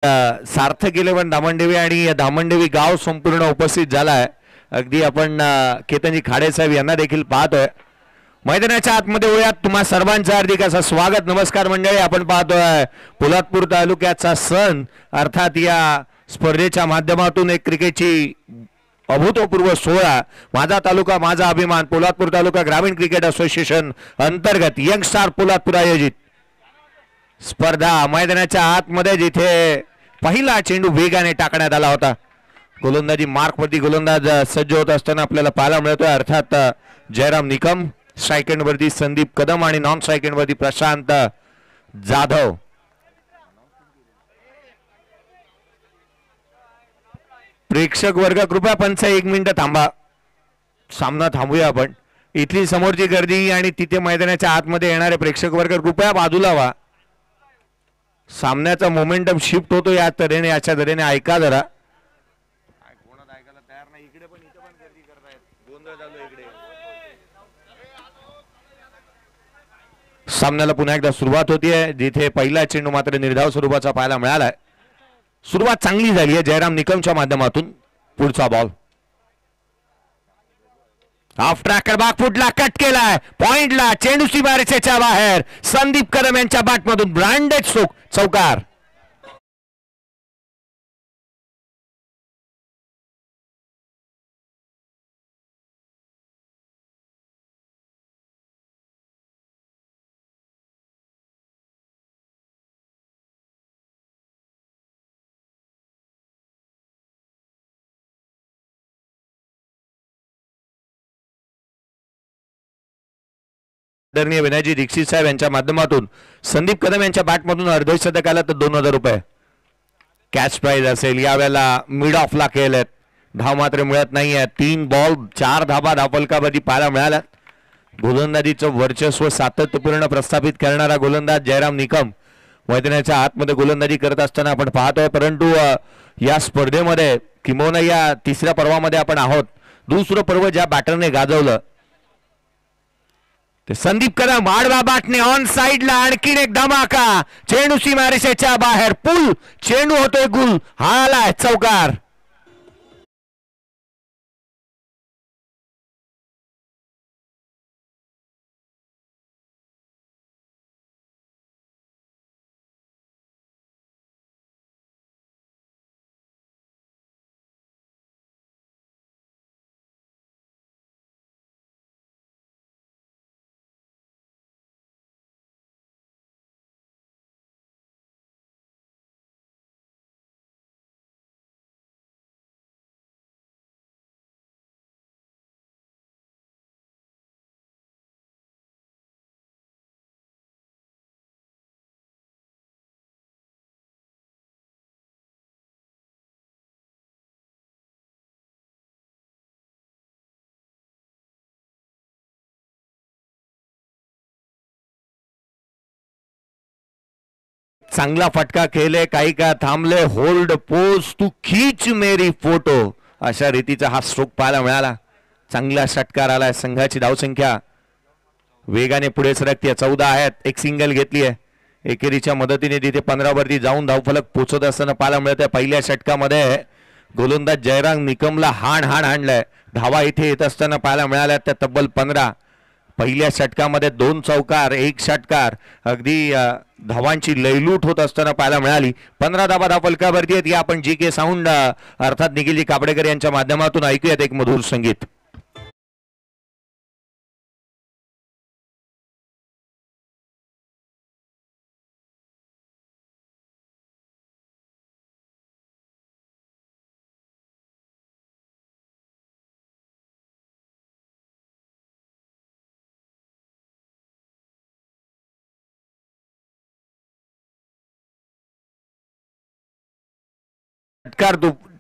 सार्थक 11 धामणदेवी आणि धामणदेवी गाव संपूर्ण उपस्थित झालाय. अगदी आपण केतनजी खाडे साहेब यांना देखील पाहतोय. मैदानाच्या आतमध्ये वळूयात. तुम्हा सर्वांचं हार्दिक असं स्वागत. नमस्कार मंडळी. आपण पाहतोय पोलादपूर तालुक्याचा सण अर्थात या स्पर्धेच्या माध्यमातून एक क्रिकेटची अभूतपूर्व सोहळा माझा तालुका माझा अभिमान पोलादपूर तालुका ग्रामीण क्रिकेट असोसिएशन अंतर्गत यंग स्टार पोलादपूर आयोजित स्पर्धा मैदानाच्या आतमध्ये जिथे पहिला चेंडू वेगाने टाकण्यात आला होता. गोलंदाजी मार्कवरती गोलंदाज सज्ज होत असताना आपल्याला पाहायला मिळतोय. अर्थात जयराम निकम, स्ट्राईक एंडवरती संदीप कदम आणि नॉन स्ट्राईक एंडवरती प्रशांत जाधव. प्रेक्षक वर्ग कृपया पंच 1 मिनिट थांबा. सामना थांबूया आपण. इथली समोरची गर्दी आणि तिथे मैदानाच्या आतमध्ये येणारे प्रेक्षक वर्ग कृपया बाजूला व्हा. सामन्याचा मोमेंटम शिफ्ट होतो या तऱ्हेने अशा तऱ्हेने ऐका जरा. सामन्याला पुन्हा एकदा सुरुवात होतीये जिथे पहिला चेंडू मात्र निर्धाव स्वरूपाचा पाहायला मिळालाय. सुरुवात चांगली झाली आहे जयराम निकमच्या माध्यमातून. पुढचा बॉल हाफ ट्रॅकर बागफुटला कट केलाय. पॉइंटला चेंडू सीमारेषेच्या बाहेर. संदीप कदम यांच्या बॅटमधून ब्रँडेड चौकार. आदरणीय विनयजी दीक्षित साहेब यांच्या माध्यमातून संदीप कदम यांच्या बॅटमधून अर्धशतक आला तर 2000 रुपये कॅश प्राइज असेल. यावेळेला मिड ऑफला केलेत. धाव मात्र मिळत नाहीये. 3 बॉल 4 धाबा धावफलकावरती पाहायला मिळाल्यात. गोलंदाजीचं वर्चस्व सातत्यपूर्ण प्रस्थापित करणारा गोलंदाज जयराम निकम मैदानाच्या आतमध्ये गोलंदाजी करत असताना आपण पाहतोय. परंतु या स्पर्धेमध्ये किंबहुना या तिसऱ्या पर्वामध्ये आपण आहोत. दुसरं पर्व ज्या बॅटरने गाजवलं संदीप कदम आडवा बाटने ऑन साइडला आणखीन एक धमाका. चेंडू सीमारेषेच्या बाहेर. पुल चेंडू होतोय गुल. हा आलाय चौकार. चांगला फटका खेळले. काही का थांबले. होल्ड पोज तू खीच मेरी फोटो अशा रीतीचा हा स्ट्रोक पाहायला मिळाला. चांगला षटकार आलाय. संघाची धावसंख्या वेगाने पुढे सरकते. 14 आहेत. एक सिंगल घेतली आहे. एकेरीच्या मदतीने तिथे 15 वरती जाऊन धावफलक पोचत असताना पाहायला मिळत आहे. पहिल्या षटकामध्ये गोलंदाज जयराम निकमला हाणलाय. धावा इथे येत असताना पाहायला मिळाल्या त्या तब्बल 15. पहिल्या षटकामध्ये 2 चौकार 1 षटकार. अगदी धावांची लयलूट होत असताना पाहायला मिळाली. 15 धावा धावफलकावरती आहेत. या आपण जी के साऊंड अर्थात निखिलजी कापडेकर यांच्या माध्यमातून ऐकूयात एक मधुर संगीत.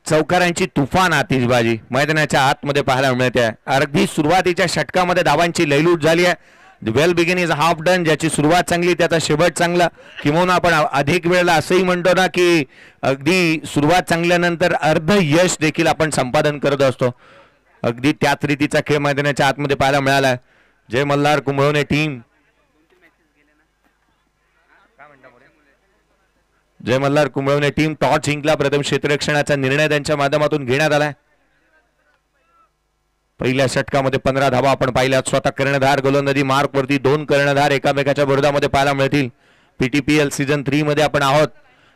चौकारांची तुफान आतिषबाजी मैदानाच्या आतमध्ये पाहायला मिळते. अगदी सुरुवातीच्या षटकामध्ये धावांची लयलूट झाली आहे. वेल बिगिन इज हाफ डन. ज्याची सुरुवात चांगली त्याचा शेवट चांगला. किंवा आपण अधिक वेळेला असंही म्हणतो ना की अगदी सुरुवात चांगल्यानंतर अर्ध यश देखील आपण संपादन करत असतो. अगदी त्याच रीतीचा खेळ मैदानाच्या आतमध्ये पाहायला मिळाला. जय मल्हार कुंभवणे टीम जय मल्हार कुंभवणे टीम टॉस जिंकला. प्रथम क्षेत्ररक्षणाचा निर्णय त्यांच्या माध्यमातून घेण्यात आलाय. पहिल्या षटकामध्ये 15 धावा आपण पाहिल्या. स्वतः कर्णधार गोलंदाजी मार्क वरती 2 कर्णधार एकामेकाच्या विरोधामध्ये पाहायला मिळतील. पीटीपीएल सीझन 3 मध्ये आपण आहोत.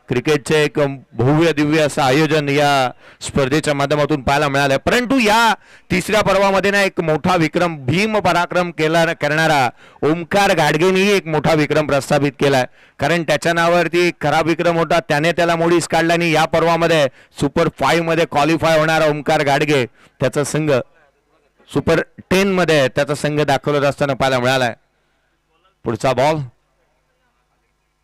क्रिकेटचे एक भव्य दिव्य असं आयोजन या स्पर्धेच्या माध्यमातून पाहायला मिळालं. परंतु या तिसऱ्या पर्वामध्ये ना एक मोठा विक्रम, भीम पराक्रम करणारा ओमकार गाडगेनेही एक मोठा विक्रम प्रस्थापित केलाय. कारण त्याच्या नावावरती खरा विक्रम होता, त्याने त्याला मोडीस काढला आणि या पर्वामध्ये सुपर 5 मध्ये क्वालिफाय होणारा ओमकार गाडगे त्याचा संघ सुपर 10 मध्ये त्याचा संघ दाखवत असताना पाहायला मिळालाय. पुढचा बॉल,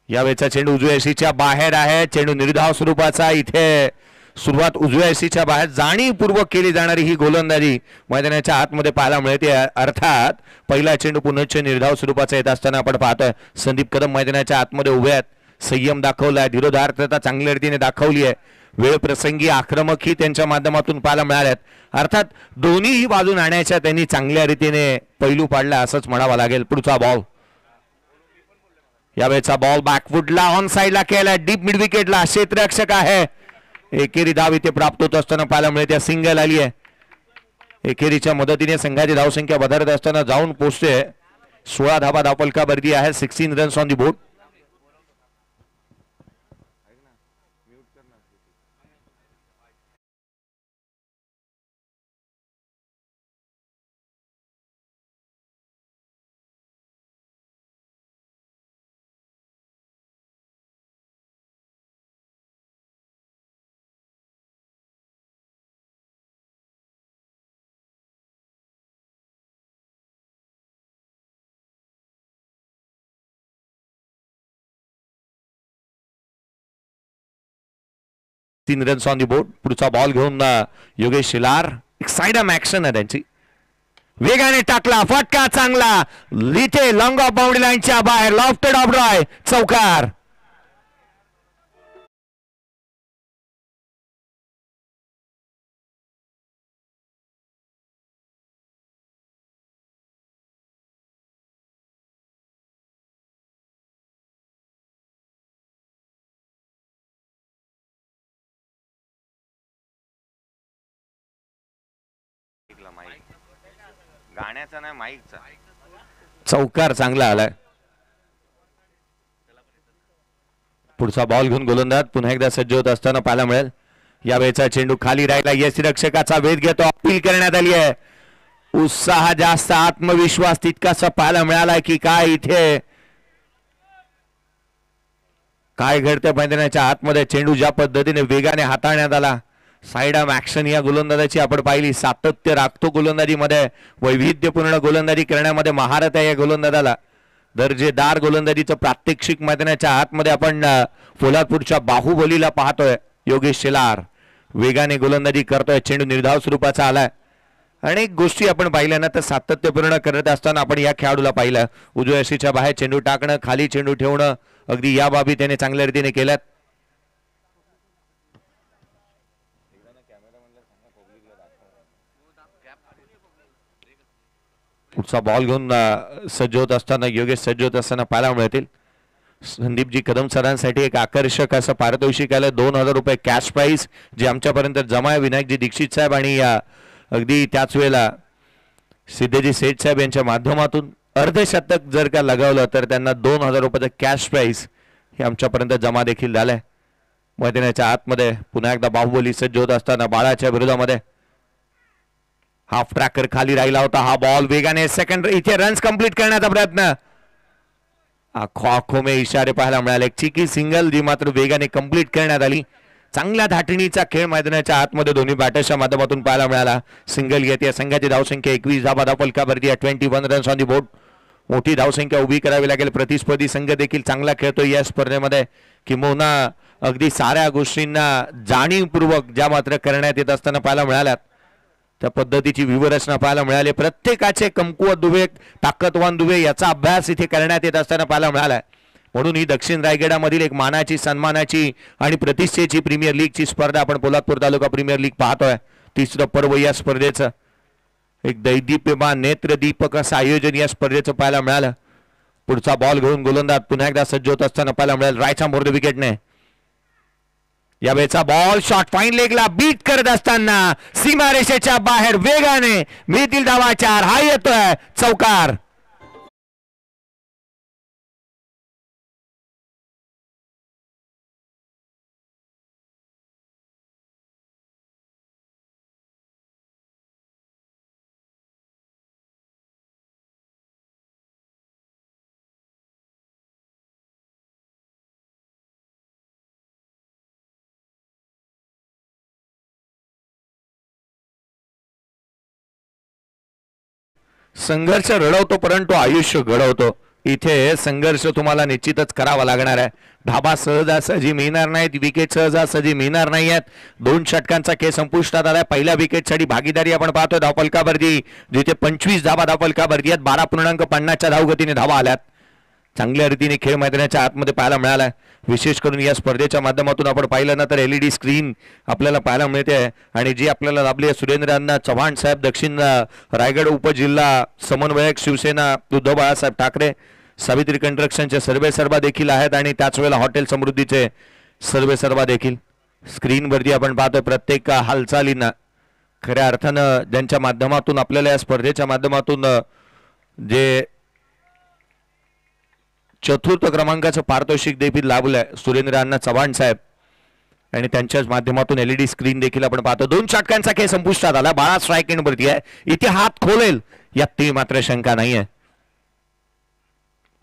यावेळेचा चेंडू उजव्या यशीच्या बाहेर आहे. चेंडू निर्धाव स्वरूपाचा. इथे सुरुवात उजव्या यशीच्या बाहेर जाणीवपूर्वक केली जाणारी ही गोलंदाजी मैदानाच्या आतमध्ये पाहायला मिळते. अर्थात पहिला चेंडू पुनश्च निर्धाव स्वरूपाचा येत असताना आपण पाहतोय संदीप कदम मैदानाच्या आतमध्ये उभे आहेत. संयम दाखवलाय, धीरोधार्तता चांगल्या रीतीने दाखवली आहे. वेळ प्रसंगी आक्रमक ही त्यांच्या माध्यमातून पाहायला मिळाल्यात. अर्थात दोन्हीही बाजू नाण्याच्या त्यांनी चांगल्या रीतीने पैलू पाडला असंच म्हणावं लागेल. पुढचा बॉल, यावेळेचा बॉल बॅकफुटला ऑन साइडला केला, डीप मिड विकेटला. क्षेत्ररक्षक आहे. एकेरी धाव इथे प्राप्त होत असताना पाहायला मिळते. सिंगल आली आहे. एकेरीच्या मदतीने संघाची धावसंख्या वधारत असताना जाऊन पोहोचते 16 धावा धावफलकावरती आहे. 16 रन्स ऑन दी बोर्ड. तीन रन्स ऑन दी बोर्ड. पुढचा बॉल घेऊन योगेश शिलार. एक साइडम ऍक्शन आहे त्यांची. वेगाने टाकला, फटका चांगला. इथे लॉंग ऑफ बाउंड्री लाईनच्या बाहेर लॉफ्टेड ऑफ ड्रॉय, चौकार. गाण्याचा नाही, माईकचा. चौकार चांगला आलाय. पुढचा बॉल घेऊन गोलंदाज पुन्हा एकदा सज्ज होत असताना पाहायला मिळेल. यावेळेचा चेंडू खाली राहिला. यष्टिरक्षकाचा वेध घेतो. अपील करण्यात आली आहे. उत्साह जास्त, आत्मविश्वास तितकासा पाहायला मिळालाय की काय इथे काय घडतं मैदानाच्या आतमध्ये. चेंडू ज्या पद्धतीने वेगाने हाताळण्यात आला, साइड आर्म ऍक्शन या गोलंदाजाची आपण पाहिली. सातत्य राखतो गोलंदाजीमध्ये, वैविध्यपूर्ण गोलंदाजी करण्यामध्ये महारत आहे या गोलंदाजाला. दर्जेदार गोलंदाजीचं प्रात्यक्षिक मैदानाच्या आतमध्ये आपण पोलादपूरच्या बाहुबलीला पाहतोय. योगेश शेलार वेगाने गोलंदाजी करतोय. चेंडू निर्धाव स्वरूपाचा आलाय. अनेक गोष्टी आपण पाहिल्या ना, तर सातत्यपूर्ण करत असताना आपण या खेळाडूला पाहिलं. उजव्या यशीच्या बाहेर चेंडू टाकणं, खाली चेंडू ठेवणं, अगदी या बाबी त्याने चांगल्या रीतीने केल्यात. पुढचा बॉल घेऊन सज्ज होत असताना योगेश सज्ज होत असताना पाहायला मिळतील. संदीपजी कदम सरांसाठी एक आकर्षक असं पारितोषिक आलं. 2000 रुपये कॅश प्राइज जे आमच्यापर्यंत जमा आहे. विनायकजी दीक्षित साहेब आणि अगदी त्याच वेळेला सिद्धेजी सेठ साहेब यांच्या माध्यमातून अर्धशतक जर का लगावलं तर त्यांना 2000 रुपयाचं कॅश प्राइज हे आमच्यापर्यंत जमा देखील झालंय. मैदानाच्या आतमध्ये पुन्हा एकदा बाहुबली सज्ज होत असताना बाळाच्या विरोधामध्ये हाफ ट्रॅकर खाली राहिला होता. हा बॉल वेगाने सेकंड, इथे रन्स कंप्लीट करण्याचा प्रयत्न. आखो में इशारे पाहायला मिळाले. एक चिकी सिंगल जी मात्र वेगाने कंप्लीट करण्यात आली. चांगल्या धाटणीचा खेळ मैदानाच्या आतमध्ये दोन्ही बॅटर्सच्या माध्यमातून पाहायला मिळाला. सिंगल घेते. संघाची धावसंख्या 21 धावा धावफलकावरती 21 रन्स ऑन दी बोर्ड. मोठी धावसंख्या उभी करावी लागेल. प्रतिस्पर्धी संघ देखील चांगला खेळतोय या स्पर्धेमध्ये. किंबहुना अगदी साऱ्या गोष्टींना जाणीवपूर्वक ज्या मात्र करण्यात येत असताना पाहायला मिळाल्यात त्या पद्धतीची व्यूहरचना पाहायला मिळाली. प्रत्येकाचे कमकुवत दुवे, ताकदवान दुवे याचा अभ्यास इथे करण्यात येत असताना पाहायला मिळालाय. म्हणून ही दक्षिण रायगडामधील एक मानाची, सन्मानाची आणि प्रतिष्ठेची प्रीमियर लीगची स्पर्धा आपण पोलादपूर तालुका प्रीमियर लीग पाहतोय. तिसरं पर्व या स्पर्धेचं. एक दैदीप्यमान नेत्रदीपक असं आयोजन या स्पर्धेचं पाहायला मिळालं. पुढचा बॉल घेऊन गोलंदाज पुन्हा एकदा सज्ज होत असताना पाहायला मिळालं. रायचा मोर्द विकेटने या वेळचा बॉल शॉट फाईन लेगला बीट करत असताना सीमारेषेच्या बाहेर वेगाने मिळतील धावा 4. हा येतोय चौकार. संघर्ष रडवतो परंतु आयुष्य घडवतो. इथे संघर्ष तुम्हाला निश्चितच करावा लागणार आहे. धाबा सहजासहजी मिळणार नाहीत, विकेट सहजासहजी मिळणार नाही आहेत. 2 षटकांचा खेळ संपुष्टात आलाय. पहिल्या विकेटसाठी भागीदारी आपण पाहतोय धावफलकावरती, जिथे 25 धावा धावफलकावरती आहेत. 12.50च्या धावगतीने धावा आल्यात. चांगल्या रीतीने खेळ मैदानाच्या आतमध्ये पाहायला मिळालाय. विशेष करून या स्पर्धेच्या माध्यमातून आपण पाहिलं ना तर LED स्क्रीन आपल्याला पाहायला मिळते आणि जी आपल्याला लाभली आहे सुरेंद्र अण्णा चव्हाण साहेब, दक्षिण रायगड उपजिल्हा समन्वयक शिवसेना उद्धव बाळासाहेब ठाकरे, सावित्री कंस्ट्रक्शनचे सर्वे सर्वा देखील आहेत आणि त्याच वेळेला हॉटेल समृद्धीचे सर्वे सर्वा देखील स्क्रीनवरती आपण पाहतोय. प्रत्येक हालचालींना खऱ्या अर्थानं ज्यांच्या माध्यमातून आपल्याला या स्पर्धेच्या माध्यमातून जे चतुर्थ क्रमांकाचं पारितोषिक देखील लाभलंय सुरेंद्र अण्णा चव्हाण साहेब आणि त्यांच्याच माध्यमातून LED स्क्रीन देखील आपण पाहतो. 2 षटकांचा खेळ संपुष्टात आला. 12 स्ट्राईक एंडवरती आहे. इथे हात खोलेल यात ती मात्र शंका नाहीये.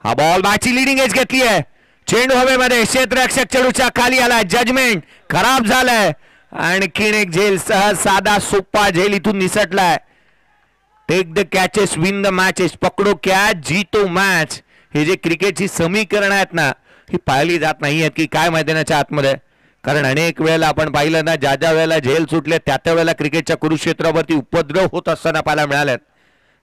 हा बॉल मॅचची लिडिंग एज घेतली आहे. चेंडू हवेमध्ये, क्षेत्ररक्षक चेंडूच्या खाली आला. जजमेंट खराब झालाय. आणखीन एक झेल, सहज साधा सोपा झेल इथून निसटलाय. Take the catches, win the matches, पकडो कॅच जीतो मॅच. हे जे क्रिकेटची समीकरण आहेत ना ही पाहिली जात नाही आहेत की काय मैदानाच्या आतमध्ये. कारण अनेक वेळेला आपण पाहिलं ना ज्या वेळेला झेल सुटले त्या वेळेला क्रिकेटच्या कुरुक्षेत्रावरती उपद्रव होत असताना पाहायला मिळाल्यात.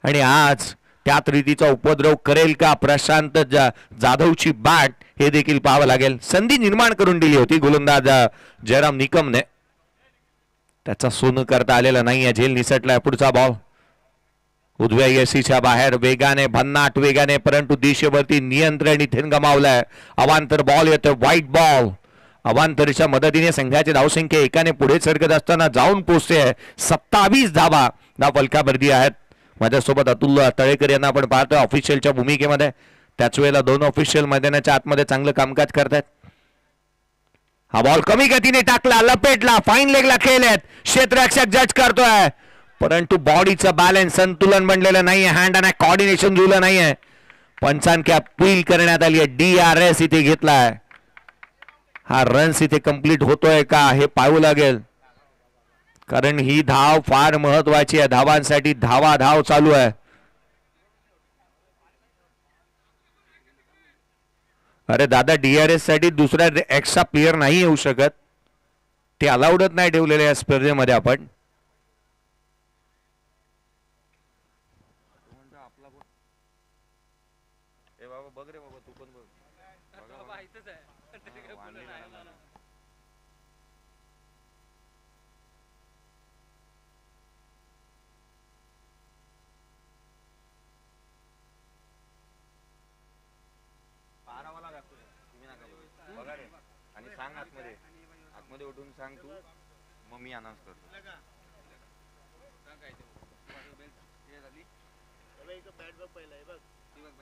आणि आज त्याच रीतीचा उपद्रव करेल का प्रशांत जाधवची बॅट हे देखील पाहावं लागेल. संधी निर्माण करून दिली होती गोलंदाज जयराम निकमने, त्याचा सोनं करता आलेला नाहीये. झेल निसटलाय. पुढचा बॉल उजव्या यशीच्या बाहेर वेगाने, भन्नाट वेगाने, परंतु दिशेवरती नियंत्रण इथे गमावलंय. अवांतर बॉल येतोय, व्हाईट बॉल. अवांतरच्या मदतीने संघाची धावसंख्या एकाने पुढे सरकत असताना जाऊन पोहोचते आहे. 27 धावा धावफलकावरती आहेत. माझ्यासोबत अतुल तळेकर यांना आपण पाहतोय ऑफिशियलच्या भूमिकेमध्ये. त्याच वेळेला 2 ऑफिशियल मैदानाच्या आतमध्ये चांगलं कामकाज करतायत. हा बॉल कमी गतीने टाकला, लपेटला, फाईन लेगला खेळलेत. क्षेत्ररक्षक जज करतोय परंतु बॉडीचं बॅलन्स संतुलन बनलेलं नाहीये. हँड अँड कॉर्डिनेशन जुळलं नाहीये. पंचांकी अपील करण्यात आली आहे. DRS इथे घेतलाय. हा रन्स इथे कंप्लीट होतोय का हे पाहावं लागेल, कारण ही धाव फार महत्वाची आहे. धावांसाठी धाव चालू आहे. अरे दादा, DRS साठी दुसरा एक्स्ट्रा प्लेयर नाही येऊ शकत. ते अलाउडच नाही ठेवलेले या स्पर्धेमध्ये. आपण आतमध्ये उठून सांग तू, मग मी अनाउन्स करतो.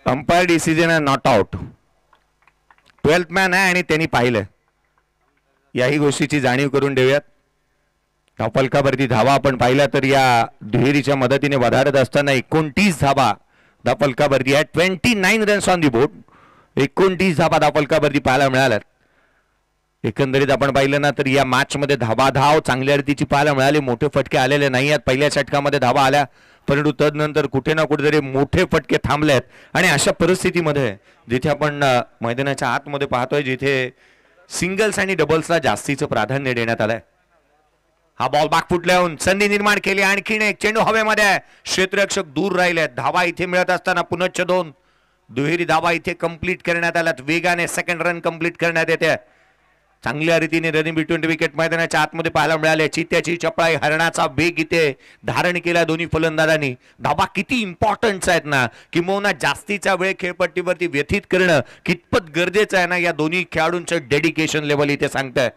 अंपायर डिसिजन आहे नॉट आउट. 12th मॅन आहे आणि त्यांनी पाहिलं. याही गोष्टीची जाणीव करून देऊयात. धावफलकावरती धावा आपण पाहिल्या तर या दुहेरीच्या मदतीने वधारत असताना 29 धावा धावफलकावरती आहे. 29 रन्स ऑन दी बोर्ड. 29 धावा धावफलकावरती पाहायला मिळाल्यात. एकंदरीत आपण पाहिलं ना तर या मॅच मध्ये धाव चांगल्या रीतीची पाहायला मिळाली. मोठे फटके आलेले नाही आहेत. पहिल्या षटकामध्ये धावा आल्या परंतु तदनंतर कुठे ना कुठेतरी मोठे फटके थांबलेत. आणि अशा परिस्थितीमध्ये जिथे आपण मैदानाच्या आतमध्ये पाहतोय जिथे सिंगल्स आणि डबल्सला जास्तीचं प्राधान्य देण्यात आलंय. हा बॉल बाकफुट लावून संधी निर्माण केली. आणखीन एक चेंडू हवेमध्ये आहे. क्षेत्ररक्षक दूर राहिले. धावा इथे मिळत असताना पुनश्च 2 दुहेरी धावा इथे कंप्लीट करण्यात आल्यात. वेगाने सेकंड रन कंप्लीट करण्यात येते. चांगल्या रीतीने रनिंग बिटवीन विकेट मैदानाच्या आतमध्ये पाहायला मिळाले. चित्त्याची चपळाई, हरणाचा वेग इथे धारण केला दोन्ही फलंदाजांनी. धावा किती इम्पॉर्टन्स आहेत ना, किंबहुना जास्तीचा वेळ खेळपट्टीवरती व्यतीत करणं कितपत गरजेचं आहे ना, या दोन्ही खेळाडूंचं डेडिकेशन लेवल इथे सांगतंय.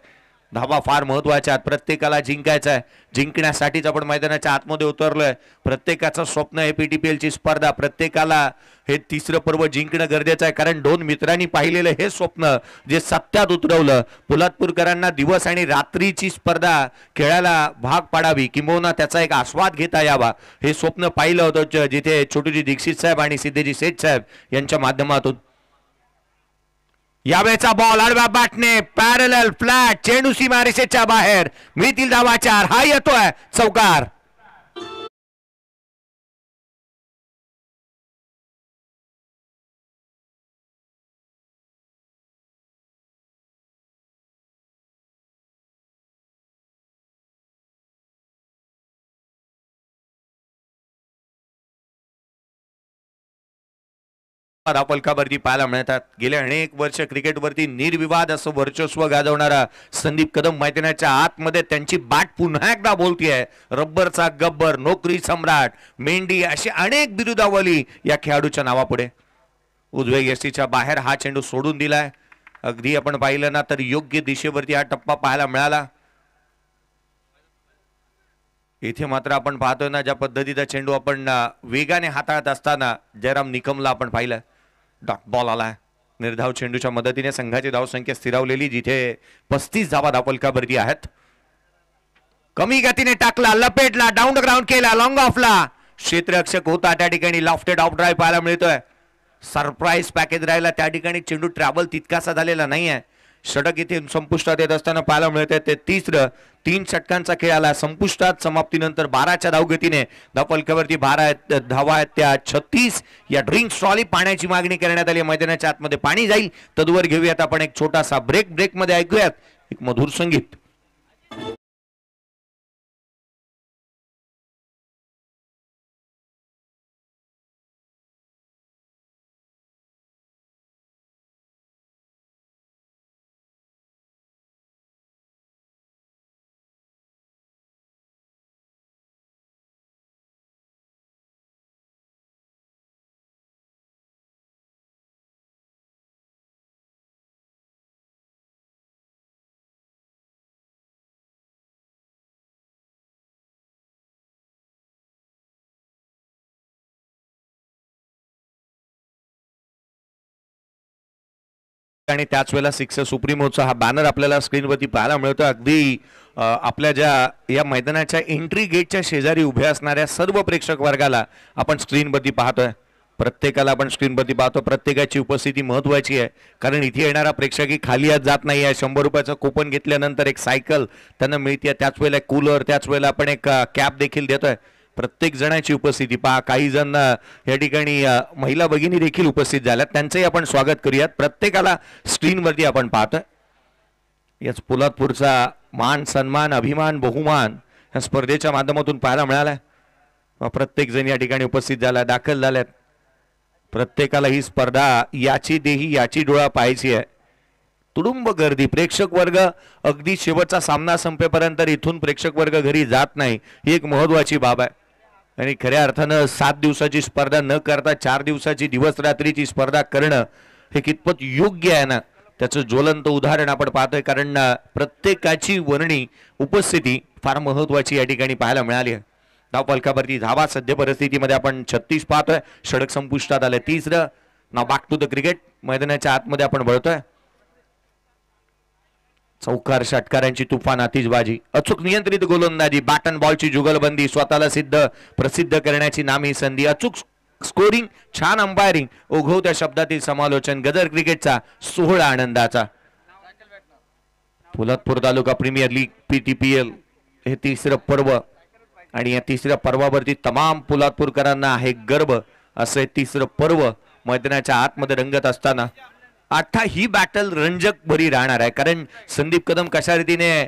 धावा फार महत्वाच्या आहेत, प्रत्येकाला जिंकायचं आहे. जिंकण्यासाठीच आपण मैदानाच्या आतमध्ये उतरलोय. प्रत्येकाचं स्वप्न आहे PTPL ची स्पर्धा. प्रत्येकाला हे तिसरं पर्व जिंकणं गरजेचं आहे, कारण दोन मित्रांनी पाहिलेलं हे स्वप्न जे सत्यात उतरवलं. पोलादपूरकरांना दिवस आणि रात्रीची स्पर्धा खेळायला भाग पाडावी, किंबहुना त्याचा एक आस्वाद घेता यावा, हे स्वप्न पाहिलं होतं जिथे छोटूजी दीक्षित साहेब आणि सिद्धेजी सेठ साहेब यांच्या माध्यमातून. यावेळेचा बॉल आडव्या बॅटने पॅरलल फ्लॅट चेंडू सीमारेषेच्या बाहेर. मिळतील धावा 4. हा येतोय चौकार. धावफलकावरती पाहायला मिळतात. गेल्या अनेक वर्ष क्रिकेटवरती निर्विवाद असं वर्चस्व गाजवणारा संदीप कदम मैदानाच्या आतमध्ये त्यांची बॅट पुन्हा एकदा बोलतीये. रब्बरचा गब्बर, नोकरी सम्राट, मेंढी अशी अनेक बिरुदावली या खेळाडूच्या नावापुढे. उजव्या यष्टीच्या बाहेर हा चेंडू सोडून दिलाय. अगदी आपण पाहिलं ना तर योग्य दिशेवरती हा टप्पा पाहायला मिळाला. इथे मात्र आपण पाहतोय ना ज्या पद्धतीचा चेंडू आपण वेगाने हाताळत असताना जयराम निकमला आपण पाहिलं. डॉट बॉल आला. निर्धाव चेंडूच्या मदतीने संघाची धावसंख्या स्थिरावलेली, जिथे 35 धावा धावफलकावरती आहेत. कमी गतीने टाकला, लपेटला, डाऊन द ग्राउंड केला, लॉंग ऑफला क्षेत्ररक्षक होता. त्या ठिकाणी लॉफ्टेड ऑफ ड्राईव्ह पाहायला मिळतोय. सरप्राईज पॅकेज राहिला त्या ठिकाणी. चेंडू ट्रॅव्हल तितकासा झालेला नाहीये. षटक इथे संपुष्टात येत असताना पाहायला मिळतंय ते तिसरं. 3 षटकांचा खेळ आला संपुष्टात. समाप्तीनंतर 12च्या धावगतीने धावफलकावरती 12 धावा आहेत त्या 36. या ड्रिंक्स ट्रॉली पाण्याची मागणी करण्यात आली. मैदानाच्या आतमध्ये पाणी जाईल. तदवर घेऊयात आपण एक छोटासा ब्रेक मध्ये ऐकूयात एक मधुर संगीत. आणि त्याच वेळेला सिक्स सुप्रीमोचा हा बॅनर आपल्याला स्क्रीनवरती पाहायला मिळतो. अगदी आपल्या ज्या या मैदानाच्या एंट्री गेटच्या शेजारी उभे असणाऱ्या सर्व प्रेक्षक वर्गाला आपण स्क्रीनवरती पाहतोय. प्रत्येकाला आपण स्क्रीनवरती पाहतो. प्रत्येकाची उपस्थिती महत्वाची आहे, कारण इथे येणारा प्रेक्षकही खाली आज जात नाही आहे. 100 रुपयाचं कुपन घेतल्यानंतर एक सायकल त्यांना मिळते. त्याच वेळेला कूलर, त्याच वेळेला आपण एक कॅप देखील देतोय. प्रत्येक जणांची उपस्थिती पहा. काही जण या ठिकाणी महिला भगिनी देखील उपस्थित झाल्यात, त्यांचंही आपण स्वागत करूयात. प्रत्येकाला स्क्रीनवरती आपण पाहतोय. याच पोलादपूरचा मान सन्मान, अभिमान, बहुमान या स्पर्धेच्या माध्यमातून पाहायला मिळालाय. प्रत्येक जण या ठिकाणी उपस्थित झाला, दाखल झाल्यात. प्रत्येकाला ही स्पर्धा याची देही याची डोळा पाहायची आहे. तुडुंब गर्दी. प्रेक्षक वर्ग अगदी शेवटचा सामना संपेपर्यंत इथून प्रेक्षक वर्ग घरी जात नाही, ही एक महत्वाची बाब आहे. आणि खऱ्या अर्थानं 7 दिवसाची स्पर्धा न करता 4 दिवसाची दिवस रात्रीची स्पर्धा करणं हे कितपत योग्य आहे ना, त्याचं ज्वलंत उदाहरण आपण पाहतोय. कारण प्रत्येकाची वर्णी उपस्थिती फार महत्वाची या ठिकाणी पाहायला मिळाली आहे. धावफलकावरती धावा सध्या परिस्थितीमध्ये आपण 36 पाहतोय. षटक संपुष्टात आलं. तिसरं. नाव बॅक टू द क्रिकेट. मैदानाच्या आतमध्ये आपण वळतोय. चौकार षटकारांची तुफान आतिषबाजी, अचूक नियंत्रित गोलंदाजी, बॅटन बॉलची जुगलबंदी, स्वतःला प्रसिद्ध करण्याची नामी संधी, अचूक स्कोरिंग, छान अंपायरिंग, ओघवत्या शब्दातील समालोचन, गदर क्रिकेटचा सोहळा आनंदाचा. पोलादपूर तालुका प्रीमियर लीग PTPL हे तिसरं पर्व, आणि या तिसऱ्या पर्वावरती तमाम पोलादपूरकरांना आहे गर्व. असे तिसरं पर्व मैदानाच्या आतमध्ये रंगत असताना आता ही बॅटल रंजक भरी राहणार आहे. कारण संदीप कदम कशा रीतीने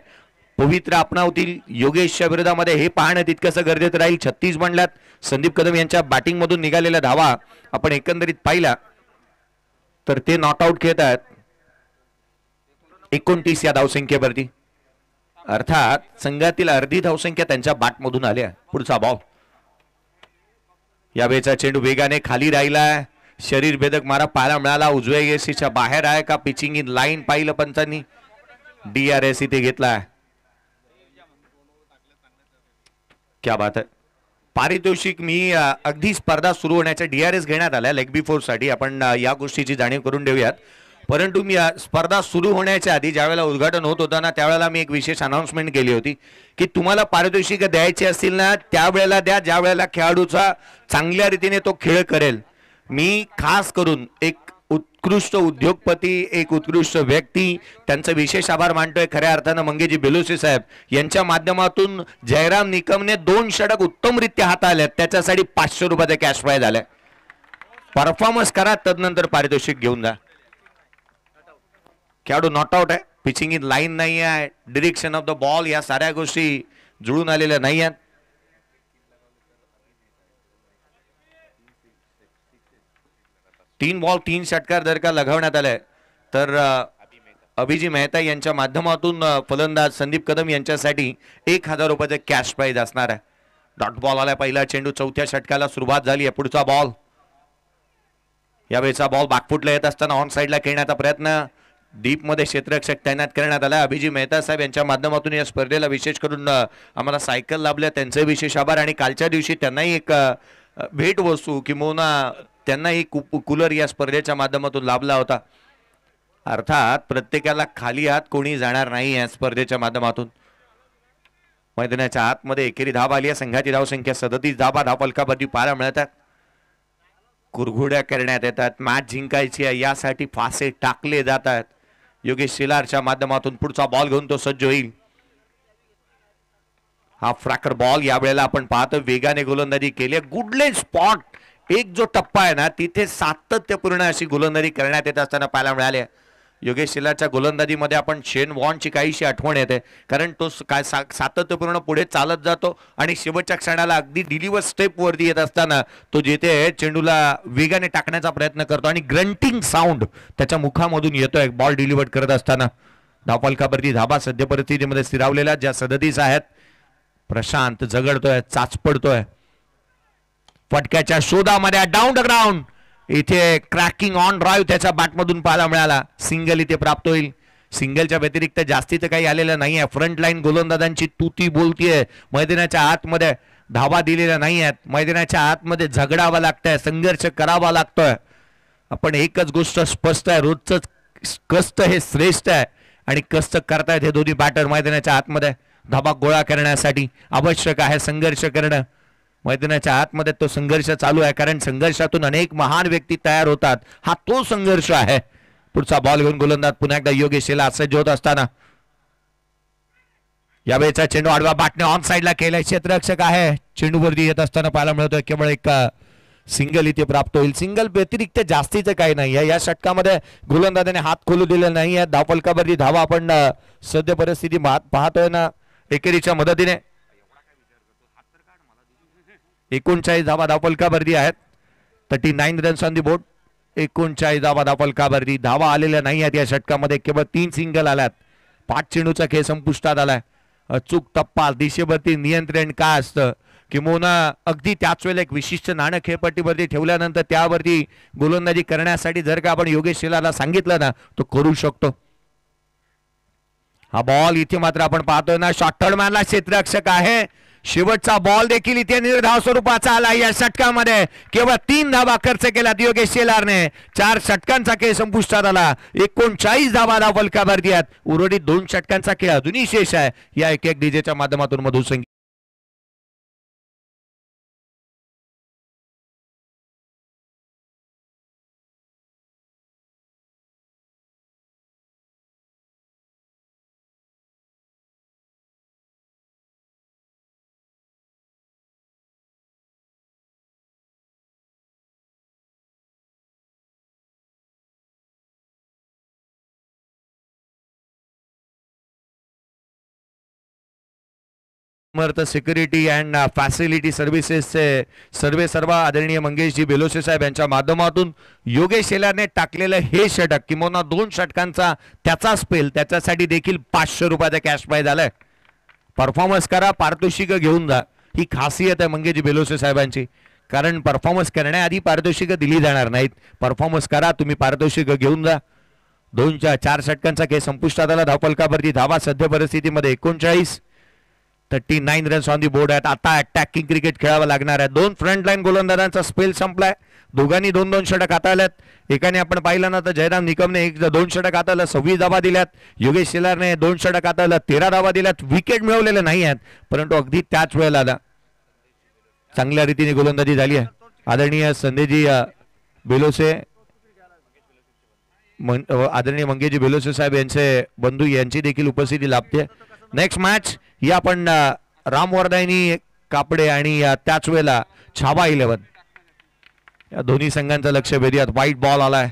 पवित्र अपनावतील योगेशच्या विरोधामध्ये हे पाहणं तितकंसं गरजेचं राहील. 36 म्हणल्यात. संदीप कदम यांच्या बॅटिंग मधून निघालेल्या धावा आपण एकंदरीत पाहिला तर ते नॉट आउट खेळत आहेत 29 या धावसंख्येवरती. अर्थात संघातील अर्धी धावसंख्या त्यांच्या बॅटमधून आल्या. पुढचा बॉल. यावेळेचा चेंडू वेगाने खाली राहिलाय. शरीर भेदक मारा पाहायला मिळाला. उजव्या यष्टीच्या बाहेर आहे का? पिचिंग इन लाईन पाहिलं पंचांनी. DRS इथे घेतला. क्या बात आहे. पारितोषिक मी अगदी स्पर्धा सुरू होण्याच्या DRS घेण्यात आल्या लेग बिफोर साठी. आपण या गोष्टीची जाणीव करून देऊयात. परंतु मी स्पर्धा सुरू होण्याच्या आधी ज्यावेळेला उद्घाटन होत होता ना त्यावेळेला मी एक विशेष अनाउन्समेंट केली होती की तुम्हाला पारितोषिक द्यायची असतील ना त्यावेळेला द्या ज्या वेळेला खेळाडूचा चांगल्या रीतीने तो खेळ करेल. मी खास करून एक उत्कृष्ट उद्योगपती एक उत्कृष्ट व्यक्ती त्यांचं विशेष आभार मानतोय खऱ्या अर्थानं मंगेजी बेलोसे साहेब यांच्या माध्यमातून जयराम निकमने 2 षटक उत्तमरित्या हाताळल्यात त्याच्यासाठी 500 रुपयाचा कॅश प्राइज आलाय. परफॉर्मन्स करा तदनंतर पारितोषिक घेऊन जा. खेळाडू नॉट आउट आहे. पिचिंग इन लाईन नाही आहे. डिरेक्शन ऑफ द बॉल या साऱ्या गोष्टी जुळून आलेल्या नाही आहेत. तीन बॉल 3 षटकार जर का लगावण्यात आले तर अभिजी मेहता यांच्या माध्यमातून फलंदाज संदीप कदम यांच्यासाठी 1000 रुपयाचा कॅश प्राइज असणार आहे. डॉट बॉल आला. पहिला चेंडू 4थ्या षटकाला सुरुवात झाली आहे. पुढचा बॉल यावेळेचा बॉल बॅकफुटला येत असताना ऑन साइडला खेळण्याचा प्रयत्न डीप मध्ये क्षेत्ररक्षक तैनात करण्यात आला. अभिजी मेहता साहेब यांच्या माध्यमातून या स्पर्धेला विशेष करून आम्हाला सायकल लाभल्या त्यांचे विशेष आभार. आणि कालच्या दिवशी त्यांनाही एक भेट वस्तू किंवा त्यांनाही कूलर या स्पर्धेच्या माध्यमातून लाभला होता. अर्थात प्रत्येकाला खाली हात कोणी जाणार नाही या स्पर्धेच्या माध्यमातून. मैदानाच्या आतमध्ये एकेरी धाव आली आहे. संघाची धावसंख्या 37 धावा. धावफलकावरती पाहायला मिळतात. कुरघोड्या करण्यात येतात. मॅच जिंकायची आहे यासाठी फासे टाकले जातात. योगेश शेलारच्या माध्यमातून पुढचा बॉल घेऊन तो सज्ज होईल. हा फ्रॅकर बॉल यावेळेला आपण पाहतो वेगाने गोलंदाजी केली. गुडलेन स्पॉट एक जो टप्पा आहे ना तिथे सातत्यपूर्ण अशी गोलंदाजी करण्यात येत असताना पाहायला मिळाले. योगेश शेलारच्या गोलंदाजीमध्ये आपण शेन वॉर्नची काहीशी आठवण येते कारण तो काय सातत्यपूर्ण पुढे चालत जातो आणि शेवटच्या क्षणाला अगदी डिलिव्हर स्टेप वरती येत असताना तो जिथे चेंडूला वेगाने टाकण्याचा प्रयत्न करतो आणि ग्रंटिंग साऊंड त्याच्या मुखामधून येतोय बॉल डिलिव्हर करत असताना. धावफलकावरती धाबा सध्या परिस्थितीमध्ये स्थिरावलेल्या ज्या 37 आहेत. प्रशांत झगडतोय चाचपडतोय फटक्याच्या शोधामध्ये. डाऊन द ग्राउंड इथे क्रॅकिंग ऑन ड्राईव्ह त्याच्या बॅटमधून पाहायला मिळाला. सिंगल इथे प्राप्त होईल. सिंगलच्या व्यतिरिक्त जास्तीचं काही आलेलं नाही आहे. फ्रंट लाईन गोलंदाजांची तुती बोलतीये. मैदानाच्या आतमध्ये धावा दिलेल्या नाही आहेत. मैदानाच्या आतमध्ये झगडावं लागतंय संघर्ष करावा लागतोय. आपण एकच गोष्ट स्पष्ट आहे रोजच कष्ट हे श्रेष्ठ आहे आणि कष्ट करतायत हे दोन्ही बॅटर मैदानाच्या आतमध्ये. धाबा गोळा करण्यासाठी आवश्यक आहे संघर्ष करणं. मैदानाच्या आतमध्ये तो संघर्ष चालू आहे कारण संघर्षातून अनेक महान व्यक्ती तयार होतात. हा तो संघर्ष आहे. पुढचा बॉल घेऊन गोलंदाज पुन्हा एकदा योगेश शेलार सज्ज होत असताना यावेळेचा चेंडू आडवा बॅटने ऑन साइडला केलाय. क्षेत्ररक्षक आहे. चेंडूवरती येत असताना पाहायला मिळतोय केवळ एक सिंगल इथे प्राप्त होईल. सिंगल व्यतिरिक्त जास्तीचं काही नाही आहे. या षटकामध्ये गोलंदाजाने हात खोलू दिले नाही आहे. धावफलकावरती धावा आपण सध्या परिस्थिती पाहतोय ना एकेरीच्या मदतीने 39 धावा धावफलकावरती आहेत. 39 रन्स ऑन दी बोर्ड. 39 धावा धावफलकावरती. धावा आलेल्या नाही आहेत या षटकामध्ये. केवळ 3 सिंगल आल्यात. 5 चेंडूचा खेळ संपुष्टात आलाय. अचूक टप्पा दिशेवरती नियंत्रण काय असतं किंवा अगदी त्याच वेळेला एक विशिष्ट नाणं खेळपट्टीवरती ठेवल्यानंतर त्यावरती गोलंदाजी करण्यासाठी जर का आपण योगेश शेलारला सांगितलं ना तो करू शकतो. हा बॉल इथे मात्र आपण पाहतोय ना शॉर्टरमॅनला क्षेत्ररक्षक आहे. शेवटचा बॉल देखील इथे निर्धाव स्वरूपाचा आला. या षटकामध्ये केवळ 3 धावा खर्च केल्यात योगेश शेलारने. 4 षटकांचा खेळ संपुष्टात आला. 39 धावा धावफलकावरती आहेत. उर्वरित 2 षटकांचा खेळ अजूनही शेष आहे. या एक डीजेच्या माध्यमातून मधुसंगीत सिक्युरिटी अँड फॅसिलिटी सर्व्हिसेसचे सर्व आदरणीय मंगेशजी बेलोसे साहेब यांच्या माध्यमातून योगेश शेलारने टाकलेलं हे षटक किंवा 2 षटकांचा त्याचा स्पेल त्याच्यासाठी देखील 500 रुपयाचा कॅश प्राइज आलाय. परफॉर्मन्स करा पारितोषिक घेऊन जा ही खासियत आहे मंगेशजी बेलोसे साहेबांची. कारण परफॉर्मन्स करण्याआधी पारितोषिक दिली जाणार नाहीत. परफॉर्मन्स करा तुम्ही पारितोषिक घेऊन जा. 4 षटकांचा खेळ संपुष्टात आला. धावफलकावरती धावा सध्या परिस्थितीमध्ये 39 रन्स ऑन दी बोर्ड आहेत. आता अटॅकिंग क्रिकेट खेळावं लागणार आहे. 2 फ्रंटलाईन गोलंदाजांचा स्पेल संपलाय. दोघांनी 2-2 षटक हाताळल्यात. एकाने आपण पाहिलं ना तर जयराम निकमने 2 षटक हाताळलं, 26 धावा दिल्यात. योगेश शेलारने 2 षटक हाताळलं, 13 धावा दिल्यात. विकेट मिळवलेले नाही आहेत, परंतु अगदी त्याच वेळेला चांगल्या रीतीने गोलंदाजी झाली आहे. आदरणीय संदेजी बेलोसे, आदरणीय मंगेजी बेलोसे साहेब यांचे बंधू यांची देखील उपस्थिती लाभते. नेक्स्ट मॅच ही आपण रामवर्धानी कापडे आणि त्याच वेळेला छावा 11 या दोन्ही संघांचं लक्ष वेधूयात. व्हाईट बॉल आलाय.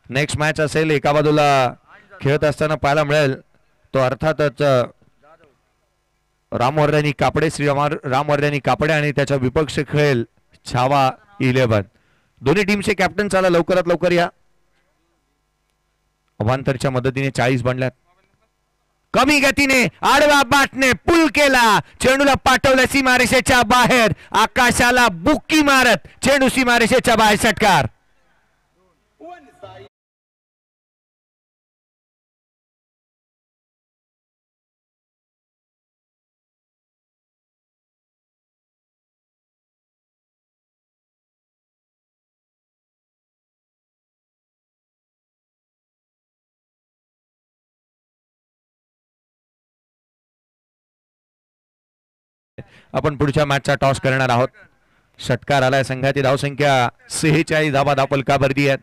नेक्स्ट मॅच असेल, एका बाजूला खेळत असताना पाहायला मिळेल तो अर्थातच रामवर्धानी कापडे, श्री रामवर्धानी कापडे आणि त्याच्या विपक्ष खेळेल छावा 11. दोन्ही टीमचे कॅप्टन चला लवकरात लवकर या. अवांतरच्या मदतीने 40 बनल्यात. कमी गतीने आडवा बाटने पुल केला, चेंडूला पाठवलं सीमारेषेच्या बाहेर, आकाशाला बुक्की मारत चेंडू सीमारेषेच्या बाहेर. षटकार. आपण पुढच्या मॅचचा टॉस करणार आहोत. षटकार आलाय. संघाची धावसंख्या 46 धावा धावफलकावरती आहेत.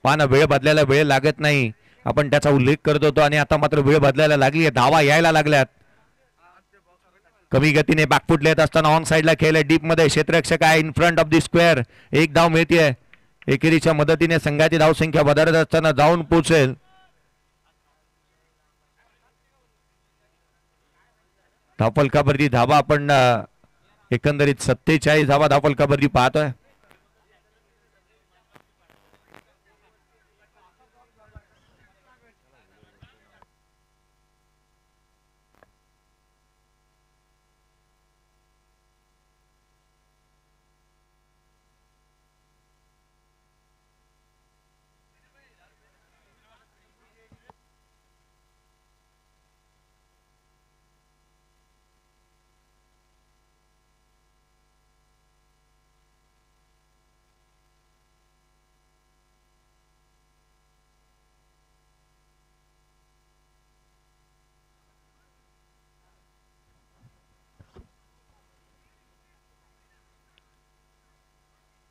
पाना वेळ बदलायला वेळ लागत नाही, आपण त्याचा उल्लेख करत होतो आणि आता मात्र वेळ बदलायला लागली आहे. धावा यायला लागल्यात. कमी गतीने बॅकफुट येत असताना ऑन साइडला खेळले, डीप मध्ये क्षेत्ररक्षक आहे in front of the square. एक धाव मिळते. एकेरीच्या मदतीने संघाची धावसंख्या वधारत असताना जाऊन पोहोचेल. धावफलकावरती धावा आपण एकंदरीत 47 धावा धावफलकावरती पाहतोय.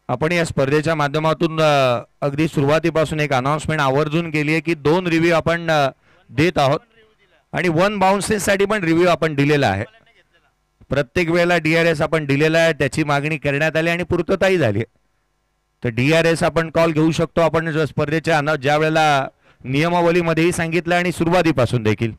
आपण या स्पर्धेच्या माध्यमातून अगदी सुरुवातीपासून एक अनाउन्समेंट आवर्जून केली आहे की 2 रिव्ह्यू आपण देत आहोत आणि 1 बाउन्सेस साठी पण रिव्ह्यू आपण दिलेला आहे. प्रत्येक वेळेला DRS आपण दिलेला आहे, त्याची मागणी करण्यात आली आणि पूर्तताही झाली. तर DRS आपण कॉल घेऊ शकतो. आपण स्पर्धेच्या ज्या वेळेला नियमावलीमध्येही सांगितलं आणि सुरुवातीपासून देखील.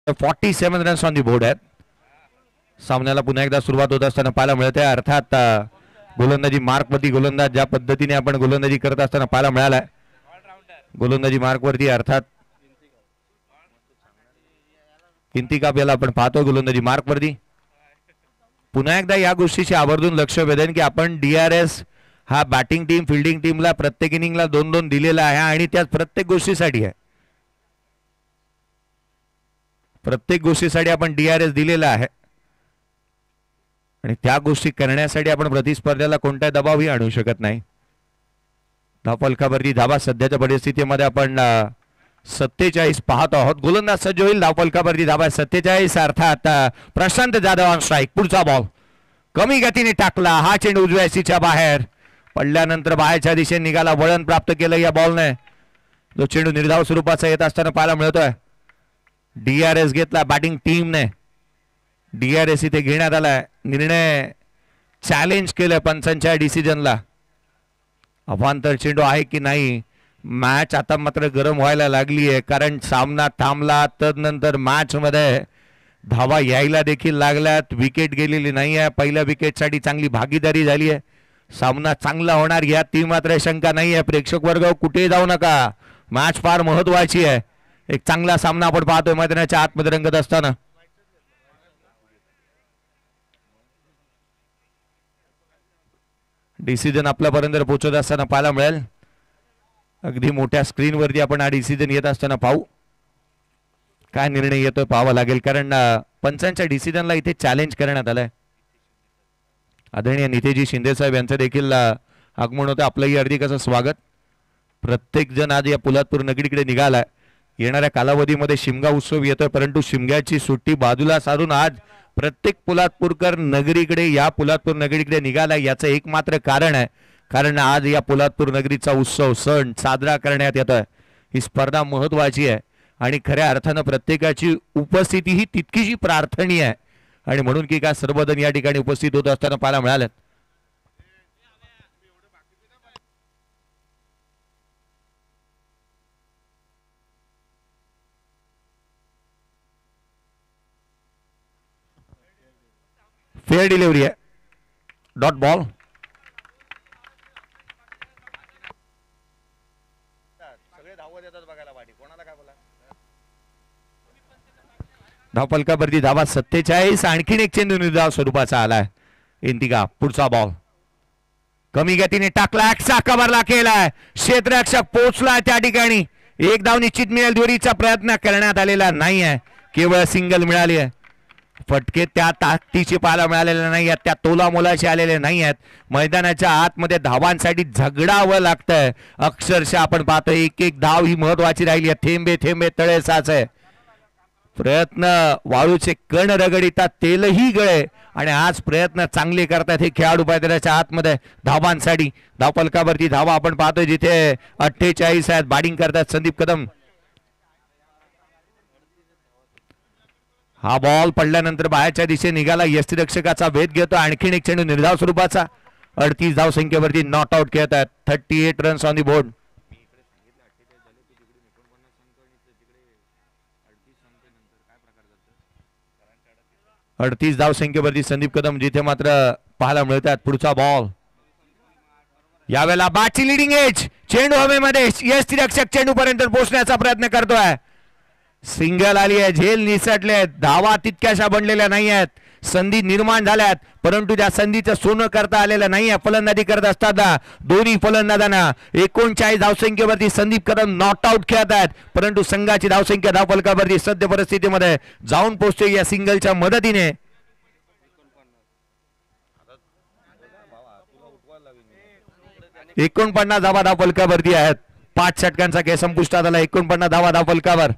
47 रन्स ऑन दी बोर्ड आहेत. सामन्याला पुन्हा एकदा सुरुवात होत असताना पाहायला मिळत आहे. अर्थात गोलंदाजी मार्कवरती गोलंदाज ज्या पद्धतीने आपण गोलंदाजी करत असताना पाहायला मिळालाय. गोलंदाजी मार्कवरती अर्थात इंतिकाब याला आपण पाहतो गोलंदाजी मार्कवरती. पुन्हा एकदा या गोष्टीचे आवर्जून लक्ष वेधेन की आपण DRS हा बॅटिंग टीम फिल्डिंग टीमला प्रत्येक इनिंगला 2-2 दिलेला आहे आणि त्याच प्रत्येक गोष्टीसाठी आहे. प्रत्येक गोष्टीसाठी आपण DRS दिलेला आहे आणि त्या गोष्टी करण्यासाठी आपण प्रतिस्पर्ध्याला कोणताही दबावही आणू शकत नाही. धावफलकावरती धावा सध्याच्या परिस्थितीमध्ये आपण 47 पाहत आहोत. गोलंदाज सज्ज होईल. धावफलकावरती धावा 47. अर्थात प्रशांत जाधव ऑन स्ट्राईक. पुढचा बॉल कमी गतीने टाकला. हा चेंडू उजव्या सीच्या बाहेर पडल्यानंतर बाहेरच्या दिशेने निघाला. वळण प्राप्त केलं या बॉलने. जो चेंडू निर्धाव स्वरूपाचा येत असताना पाहायला मिळतोय. DRS घेतला बॅटिंग टीमने. DRS इथे घेण्यात आलाय. निर्णय चॅलेंज केलं पंचांच्या डिसिजनला. अवांतर चेंडू आहे की नाही. मॅच आता मात्र गरम व्हायला लागली आहे कारण सामना थांबला तदनंतर मॅच मध्ये धावा यायला देखील लागल्यात. विकेट गेलेली नाही आहे. पहिल्या विकेटसाठी चांगली भागीदारी झाली आहे. सामना चांगला होणार यात ती मात्र शंका नाही आहे. प्रेक्षक वर्ग कुठे जाऊ नका. मॅच फार महत्वाची आहे. एक चांगला सामना आपण पाहतोय मैदानाच्या आतमध्ये रंगत असताना. डिसिजन आपल्यापर्यंत पोहोचत असताना पाहायला मिळेल. अगदी मोठ्या स्क्रीनवरती आपण हा डिसिजन येत असताना पाहू. काय निर्णय येतोय पाहावा लागेल कारण पंचांच्या डिसिजनला इथे चॅलेंज करण्यात आलंय. आदरणीय नितेजी शिंदे साहेब यांचं देखील आगमन होतं. आपलंही हार्दिक असं स्वागत. प्रत्येक जण आज या पोलादपूर नगरीकडे निघालाय. येणाऱ्या कालावधीमध्ये शिमगा उत्सव येतोय परंतु शिमग्याची सुट्टी बाजूला सारून आज प्रत्येक पोलादपूरकर नगरीकडे या पोलादपूर नगरीकडे निघाला. याचं एकमात्र कारण आहे कारण आज या पोलादपूर नगरीचा उत्सव सण साजरा करण्यात येतोय. ही स्पर्धा महत्वाची आहे आणि खऱ्या अर्थानं प्रत्येकाची उपस्थिती ही तितकीशी प्रार्थनीय आहे आणि म्हणून की काय सर्वजण या ठिकाणी उपस्थित होत असताना पाहायला मिळालं. फेअर डिलिव्हरी आहे. Dot ball. धावफलकावरती धावा 47. आणखीन एक चेंडू निर्धाव स्वरूपाचा आलाय. इंतिका पुढचा बॉल कमी गतीने टाकला. कव्हरला केलाय. क्षेत्ररक्षक पोहोचलाय त्या ठिकाणी. एक धाव निश्चित मिळेल. दोरीचा प्रयत्न करण्यात आलेला नाही आहे. केवळ सिंगल मिळाली आहे. फटके त्या ताकदीचे पाहायला मिळालेले नाही आहेत. त्या तोला मोलाचे आलेले नाही आहेत. मैदानाच्या आतमध्ये धावांसाठी झगडावं लागतंय. अक्षरशः आपण पाहतोय एक एक धाव ही महत्वाची राहिली आहे. थेंबे थेंबे तळे साचे. प्रयत्न वाळूचे कण रगडितात तेलही गळे आणि आज प्रयत्न चांगले करतात हे खेळाडू मैदानाच्या आतमध्ये धावांसाठी. धावफलकावरती धावा आपण पाहतोय जिथे 48 आहेत. बॅटिंग करतात संदीप कदम. हा बॉल पडल्यानंतर बाहेरच्या दिशेने निघाला. यष्टीरक्षकाचा वेध घेतो. आणखीन एक चेंडू निर्धाव स्वरूपाचा. 38 धाव संख्येवरती नॉट आउट खेळत आहेत. 38 रन्स ऑन दी बोर्ड. 38 धाव संख्येवरती संदीप कदम जिथे मात्र पाहायला मिळतात. पुढचा बॉल यावेळेला बाची लिडिंग एज. चेंडू हवेमध्ये. यष्टीरक्षक चेंडू पर्यंत पोहोचण्याचा प्रयत्न करतोय. सिंगल आली आहे. झेल निसटले. धावा तितक्याशा बनलेल्या नाही आहेत. संधी निर्माण झाल्यात परंतु त्या संधीचं सोनं करता आलेलं नाही आहे. फलंदाजी करत असताना दोन्ही फलंदाजांना 39 धावसंख्येवरती संदीप कदम नॉट आउट खेळत आहेत परंतु संघाची धावसंख्या धावफलकावरती सद्य परिस्थितीमध्ये जाऊन पोहोचते या सिंगलच्या मदतीने. एकोणपन्नास धावा धावफलकावरती आहेत. 5 षटकांचा खेळ संपुष्टात आला. 49 धावा धावफलकावर.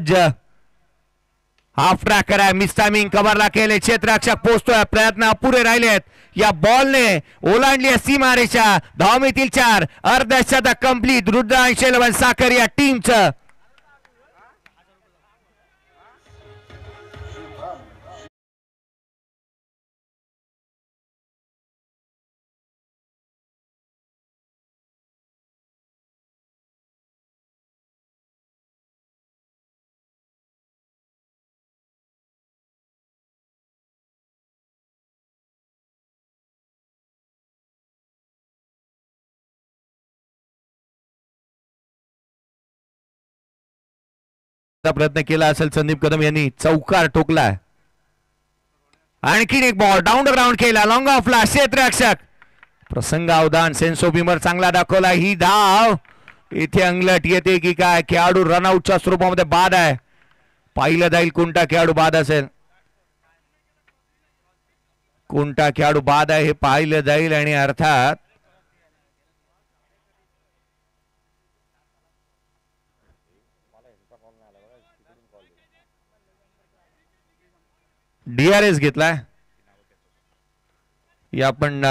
सज्ज. हाफ ट्रॅकर आहे, मिस टायमिंग कव्हरला केले, क्षेत्ररक्षक पोहोचतोय, प्रयत्न अपुरे राहिलेत. या बॉलने ओलांडली सीमारेषा. धावमितील 4, अर्धशतक कंप्लीट. रुद्रांश 11 साखर या टीमचं. प्रयत्न केला असेल संदीप कदम यांनी, चौकार ठोकलाय. आणखीन एक बॉल डाऊन द ग्राउंड केला, लॉंग ऑफला क्षेत्ररक्षक. प्रसंग अवधान सेन्सोबिमर चांगला दाखवला. ही धाव इथे अंगलट येते की काय? खेळाडू रनआउटच्या स्वरूपामध्ये बाद आहे. पाहिलं जाईल कोणता खेळाडू बाद असेल, कोणता खेळाडू बाद आहे हे पाहिलं जाईल. आणि अर्थात DRS घेतलाय. या आपण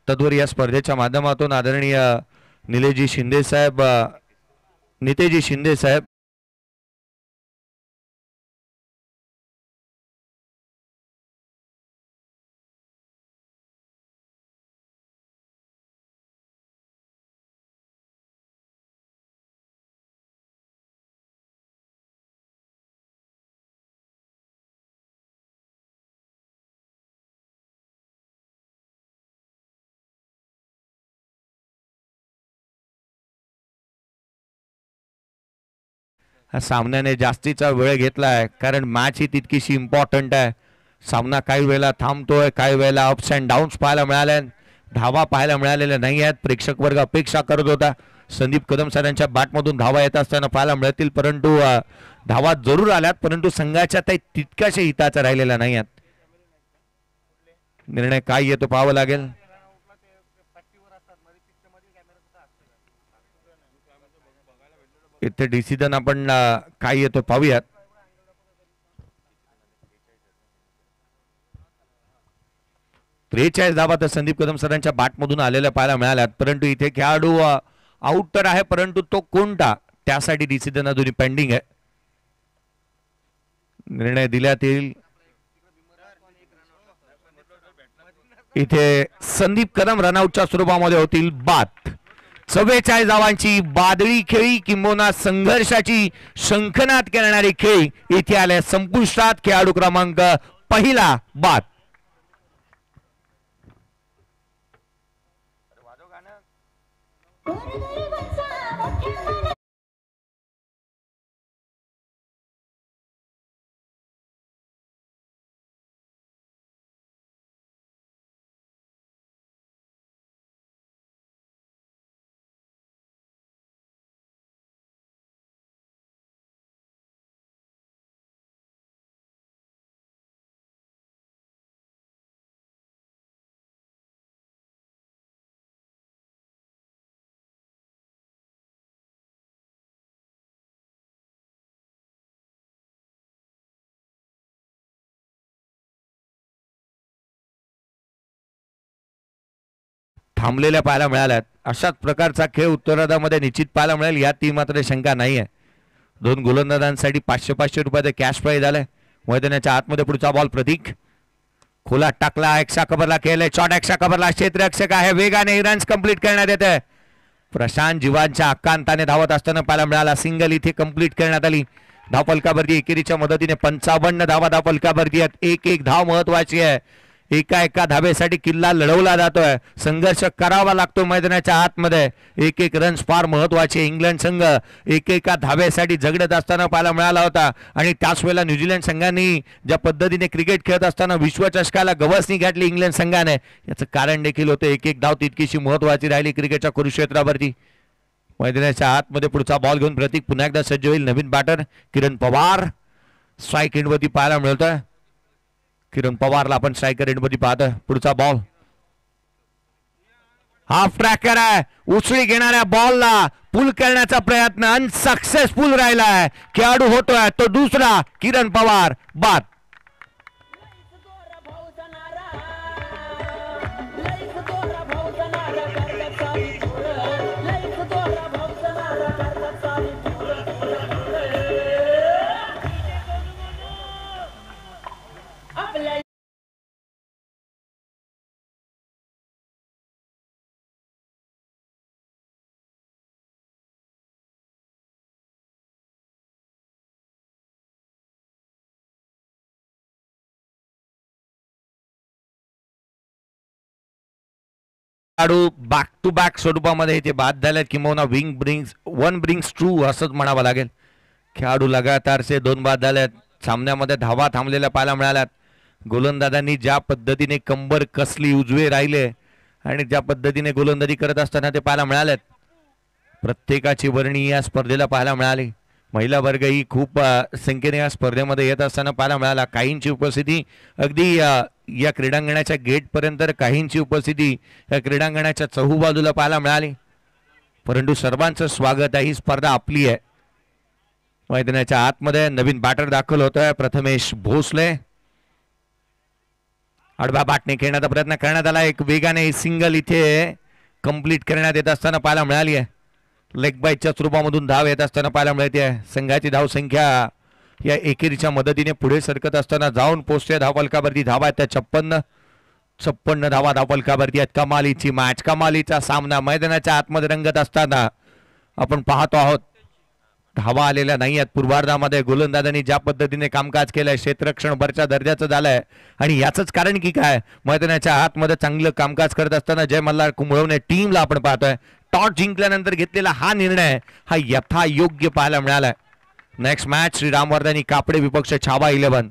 तत्वर या स्पर्धेच्या माध्यमातून आदरणीय निलेशजी शिंदे साहेब, नितेजी शिंदे साहेब सामन्याने जास्तीचा वेळ घेतलाय, कारण मॅच ही तितकीशी इम्पॉर्टंट आहे. सामना काही वेळेला थांबतोय, काही वेळेला अप्स अँड डाऊन्स पाहायला मिळाल्या, धावा पाहायला मिळालेल्या नाही आहेत. प्रेक्षक वर्ग अपेक्षा करत होता संदीप कदम सरांच्या बॅटमधून धावा येत असताना पाहायला मिळतील, परंतु धावा जरूर आल्यात, परंतु संघाच्या तितक्याशा हिताच्या राहिलेल्या नाही आहेत. निर्णय काय येतो पाहावं लागेल. इथे डिसिजन आपण काय येतो पाहूयात. त्रेचाळीस धावा तर संदीप कदम सरांच्या बॅटमधून आलेल्या पाहायला मिळाल्यात, परंतु इथे खेळाडू आउट तर आहे, परंतु तो कोणता त्यासाठी डिसिजन अजूनही पेंडिंग आहे. निर्णय दिल्यात येईल. इथे संदीप कदम रनआउटच्या स्वरूपामध्ये होतील बाद. 44 धावांची बादळी खेळी किंबहुना संघर्षाची शंखनाद करणारी खेळी इथे आले संपुष्टात. खेळाडू क्रमांक पहिला बाद. थांबलेल्या पाहायला मिळाल्यात. अशाच प्रकारचा खेळ उत्तरार्धामध्ये निश्चित पाहायला मिळेल, यात ती मात्र शंका नाही आहे. दोन गोलंदाजांसाठी 500-500 रुपयाचे कॅश प्राइज आले. मैदानाच्या आतमध्ये पुढचा बॉल प्रतीक खोला टाकला, एक्स्ट्रा कव्हरला केले, शॉट एक्स्ट्रा कव्हरला, क्षेत्ररक्षक आहे, वेगाने रन्स कंप्लीट करण्यात येते. प्रशांत जीवांच्या आकांताने धावत असताना पाहायला मिळाला. सिंगल इथे कंप्लीट करण्यात आली. धावफलकावरती एकेरीच्या मदतीने 55 धावा धावफलकावरती आहेत. एक धाव महत्वाची आहे. एका धावेसाठी किल्ला लढवला जातोय, संघर्ष करावा लागतो मैदानाच्या आतमध्ये. एक रन्स फार महत्वाचे. इंग्लंड संघ एका धावेसाठी झगडत असताना पाहायला मिळाला होता, आणि त्याच वेळेला न्यूझीलंड संघाने ज्या पद्धतीने क्रिकेट खेळत असताना विश्वचषकाला गवसणी घातली इंग्लंड संघाने, याचं कारण देखील होतं एक धाव तितकीशी महत्वाची राहिली क्रिकेटच्या कुरुक्षेत्रावरती. मैदानाच्या आतमध्ये पुढचा बॉल घेऊन प्रतीक पुन्हा एकदा सज्ज होईल. नवीन बॅटर किरण पवार स्ट्राईक एंडवरती पाहायला मिळतोय. किरण पवारला आपण स्ट्रायकर एंडमध्ये पाहतोय. पुढचा बॉल हाफ ट्रॅकर आहे, उचली घेणाऱ्या बॉलला पूल करण्याचा प्रयत्न अनसक्सेसफुल राहिलाय. खेळाडू होतोय तो दुसरा किरण पवार बाद. बॅक टू बॅक स्वरूपामध्ये ते बाद झालेत किंवा वन ब्रिंग्स ट्रू असंच म्हणावं लागेल. खेळाडू लगातारचे 2 बाद झालेत. सामन्यामध्ये धावा थांबलेल्या पाहायला मिळाल्यात. गोलंदाजांनी ज्या पद्धतीने कंबर कसली उजवे राहिले आणि ज्या पद्धतीने गोलंदाजी करत असताना ते पाहायला मिळालेत. प्रत्येकाची वर्णी या स्पर्धेला पाहायला मिळाली. महिला वर्ग ही खूप संख्येने या स्पर्धेमध्ये येत असताना पाहायला मिळाला. काहींची उपस्थिती अगदी या क्रीडांगणाच्या गेटपर्यंत, तर काहींची उपस्थिती या क्रीडांगणाच्या चहूबाजूला पाहायला मिळाली. परंतु सर्वांचं स्वागत आहे. ही स्पर्धा आपली आहे. मैदानाच्या आतमध्ये नवीन बॅटर दाखल होतोय प्रथमेश भोसले. आडवा बॅटने खेळण्याचा प्रयत्न करण्यात आला. एक वेगाने सिंगल इथे कंप्लीट करण्यात येत असताना पाहायला मिळाली आहे. लेग बाईटच्या स्वरूपामधून धाव येत असताना पाहायला मिळते आहे. संघाची धाव संख्या या एकेरीच्या मदतीने पुढे सरकत असताना जाऊन पोहोचते धावफलकावरती. धावा आहेत त्या 56 धावा धावफलकावरती आहेत. कमालीची मॅच, कमालीचा सामना मैदानाच्या आतमध्ये रंगत असताना आपण पाहतो आहोत. धावा आलेल्या नाही आहेत. पूर्वार्धामध्ये गोलंदाजांनी ज्या पद्धतीने कामकाज केलंय क्षेत्ररक्षण वरच्या दर्जाचं झालंय आणि याचंच कारण की काय, मैदानाच्या आतमध्ये चांगलं कामकाज करत असताना जय मल्हार कुंभळवणे टीमला आपण पाहतोय. टॉस जिंकल्यानंतर घेतलेला हा निर्णय हा यथायोग्य पाहायला मिळालाय. नेक्स्ट मॅच श्री रामवर्धनी कापडे विपक्ष छावा 11.